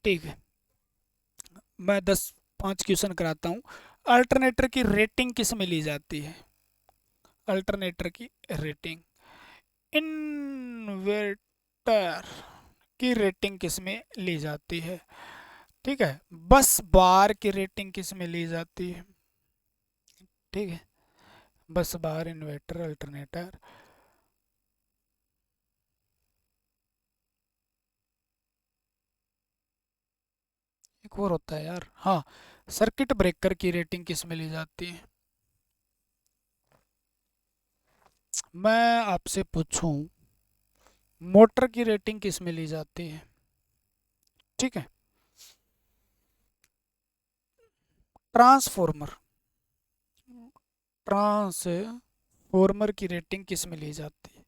ठीक है, मैं 5 क्वेश्चन कराता हूँ। अल्टरनेटर की रेटिंग किस में ली जाती है? अल्टरनेटर की रेटिंग, इन्वर्टर की रेटिंग किस में ली जाती है? ठीक है। बस बार की रेटिंग किस में ली जाती है? ठीक है, बस बार, इन्वर्टर, अल्टरनेटर। एक और होता है यार, हाँ, सर्किट ब्रेकर की रेटिंग किस में ली जाती है? मैं आपसे पूछूं, मोटर की रेटिंग किस में ली जाती है? ठीक है। ट्रांसफॉर्मर, ट्रांसफॉर्मर की रेटिंग किस में ली जाती है?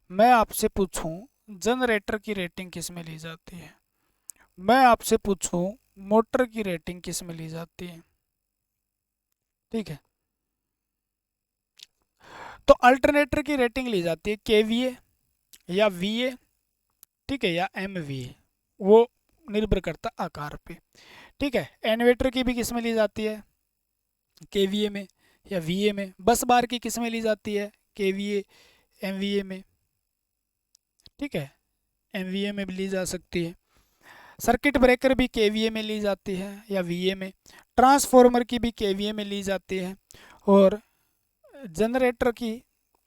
मैं आपसे पूछूं, जनरेटर की रेटिंग किस में ली जाती है? मैं आपसे पूछूं, मोटर की रेटिंग किस में ली जाती है? ठीक है। तो अल्टरनेटर की रेटिंग ली जाती है KVA या VA, ठीक है, या MVA, वो निर्भर करता आकार पे। ठीक है। इन्वर्टर की भी किस में ली जाती है? KVA में या VA में। बस बार की किस में ली जाती है? KVA, MVA में। ठीक है, MVA में भी ली जा सकती है। सर्किट ब्रेकर भी KVA में ली जाती है या VA में। ट्रांसफॉर्मर की भी KVA में ली जाती है, और जनरेटर की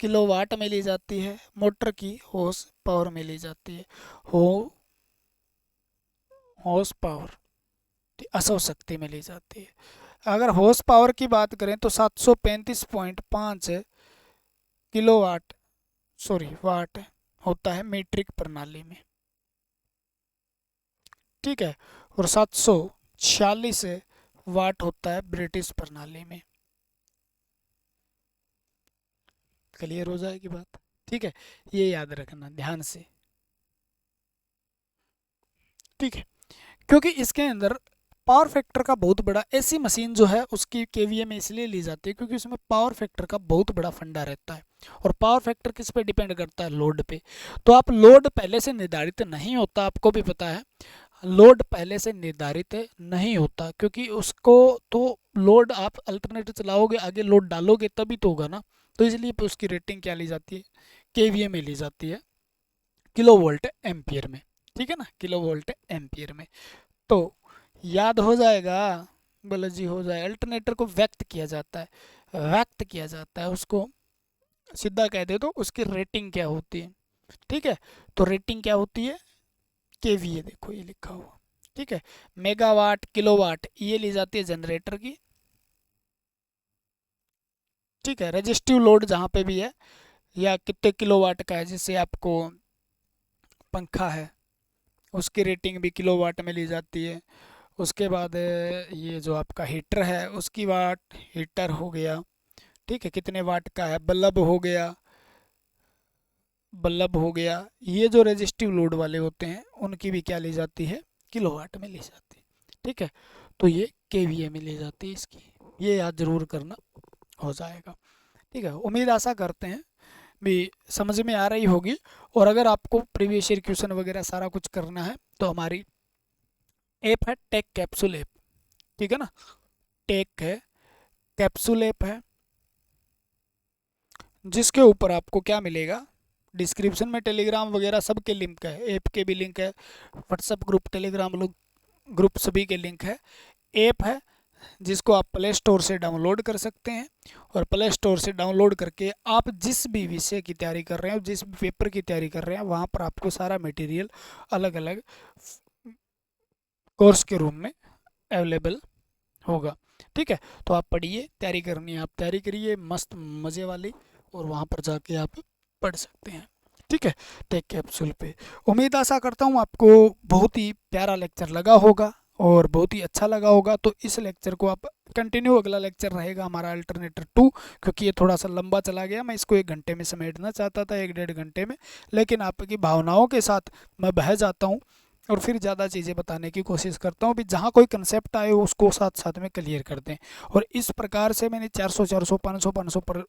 किलोवाट में ली जाती है, मोटर की हॉर्स पावर में ली जाती है। हॉर्स पावर, असौ शक्ति में ली जाती है। अगर हॉर्स पावर की बात करें तो 735.5 किलोवाट, सॉरी वाट होता है मीट्रिक प्रणाली में। ठीक है। और 746 वाट होता है ब्रिटिश प्रणाली में। क्लियर हो जाएगी बात? ठीक है, ये याद रखना ध्यान से। ठीक है, क्योंकि इसके अंदर पावर फैक्टर का बहुत बड़ा, ऐसी मशीन जो है उसकी KVA में इसलिए ली जाती है क्योंकि उसमें पावर फैक्टर का बहुत बड़ा फंडा रहता है। और पावर फैक्टर किस पे डिपेंड करता है? लोड पे। तो आप लोड पहले से निर्धारित नहीं होता, आपको भी पता है, लोड पहले से निर्धारित नहीं होता, क्योंकि उसको तो लोड आप अल्टरनेटर चलाओगे, आगे लोड डालोगे तभी तो होगा ना। तो इसलिए उसकी रेटिंग क्या ली जाती है? KVA में ली जाती है, किलो वोल्ट एम्पियर में। ठीक है ना, किलो वोल्ट एम्पियर में। तो याद हो जाएगा, बोला जी हो जाए। अल्टरनेटर को व्यक्त किया जाता है, व्यक्त किया जाता है, उसको सीधा कह दे तो उसकी रेटिंग क्या होती है? ठीक है। तो रेटिंग क्या होती है, केवीए, देखो ये लिखा हुआ, ठीक है। मेगावाट, किलोवाट ये ली जाती है जनरेटर की, ठीक है। रजिस्टिव लोड जहाँ पे भी है, या कितने किलोवाट का है, जैसे आपको पंखा है उसकी रेटिंग भी किलोवाट में ली जाती है। उसके बाद ये जो आपका हीटर है उसकी वाट, हीटर हो गया, ठीक है, कितने वाट का है। बल्ब हो गया, बल्ब हो गया, ये जो रेजिस्टिव लोड वाले होते हैं उनकी भी क्या ली जाती है, किलोवाट में ली जाती है, ठीक है। तो ये केवीए में ली जाती है इसकी, ये याद जरूर करना, हो जाएगा, ठीक है। उम्मीद आशा करते हैं भी समझ में आ रही होगी। और अगर आपको प्रीवियस ईयर क्वेश्चन वगैरह सारा कुछ करना है तो हमारी ऐप है टेक कैप्सूल ऐप, ठीक है ना। टेक है, कैप्सूल ऐप है, जिसके ऊपर आपको क्या मिलेगा, डिस्क्रिप्शन में टेलीग्राम वगैरह सब के लिंक है, ऐप के भी लिंक है, व्हाट्सअप ग्रुप, टेलीग्राम ग्रुप सभी के लिंक है। ऐप है जिसको आप प्ले स्टोर से डाउनलोड कर सकते हैं, और प्ले स्टोर से डाउनलोड करके आप जिस भी विषय की तैयारी कर रहे हैं, जिस भी पेपर की तैयारी कर रहे हैं, वहाँ पर आपको सारा मटेरियल अलग अलग कोर्स के रूम में अवेलेबल होगा, ठीक है। तो आप पढ़िए, तैयारी करनी है आप तैयारी करिए मस्त मज़े वाली, और वहाँ पर जाके आप पढ़ सकते हैं, ठीक है। टेक कैप्सूल पे उम्मीद आशा करता हूँ आपको बहुत ही प्यारा लेक्चर लगा होगा और बहुत ही अच्छा लगा होगा। तो इस लेक्चर को आप कंटिन्यू, अगला लेक्चर रहेगा हमारा अल्टरनेटर 2, क्योंकि ये थोड़ा सा लंबा चला गया, मैं इसको 1 घंटे में समेटना चाहता था, 1 डेढ़ घंटे में, लेकिन आपकी भावनाओं के साथ मैं बह जाता हूँ और फिर ज़्यादा चीज़ें बताने की कोशिश करता हूँ भी, जहाँ कोई कंसेप्ट आए उसको साथ साथ में क्लियर कर दें। और इस प्रकार से मैंने 400 400 500 500 पर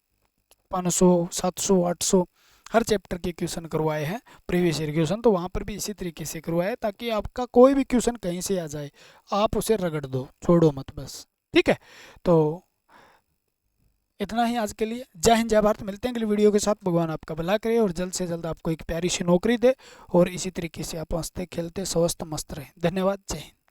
500 700 800 हर चैप्टर के क्वेश्चन करवाए हैं, प्रीवियस ईयर क्वेश्चन, तो वहाँ पर भी इसी तरीके से करवाए, ताकि आपका कोई भी क्वेश्चन कहीं से आ जाए आप उसे रगड़ दो, छोड़ो मत बस, ठीक है। तो इतना ही आज के लिए, जय हिंद जय भारत, मिलते हैं अगली वीडियो के साथ। भगवान आपका भला करे और जल्द से जल्द आपको एक प्यारी सी नौकरी दे, और इसी तरीके से आप हंसते खेलते स्वस्थ मस्त रहें। धन्यवाद, जय हिंद।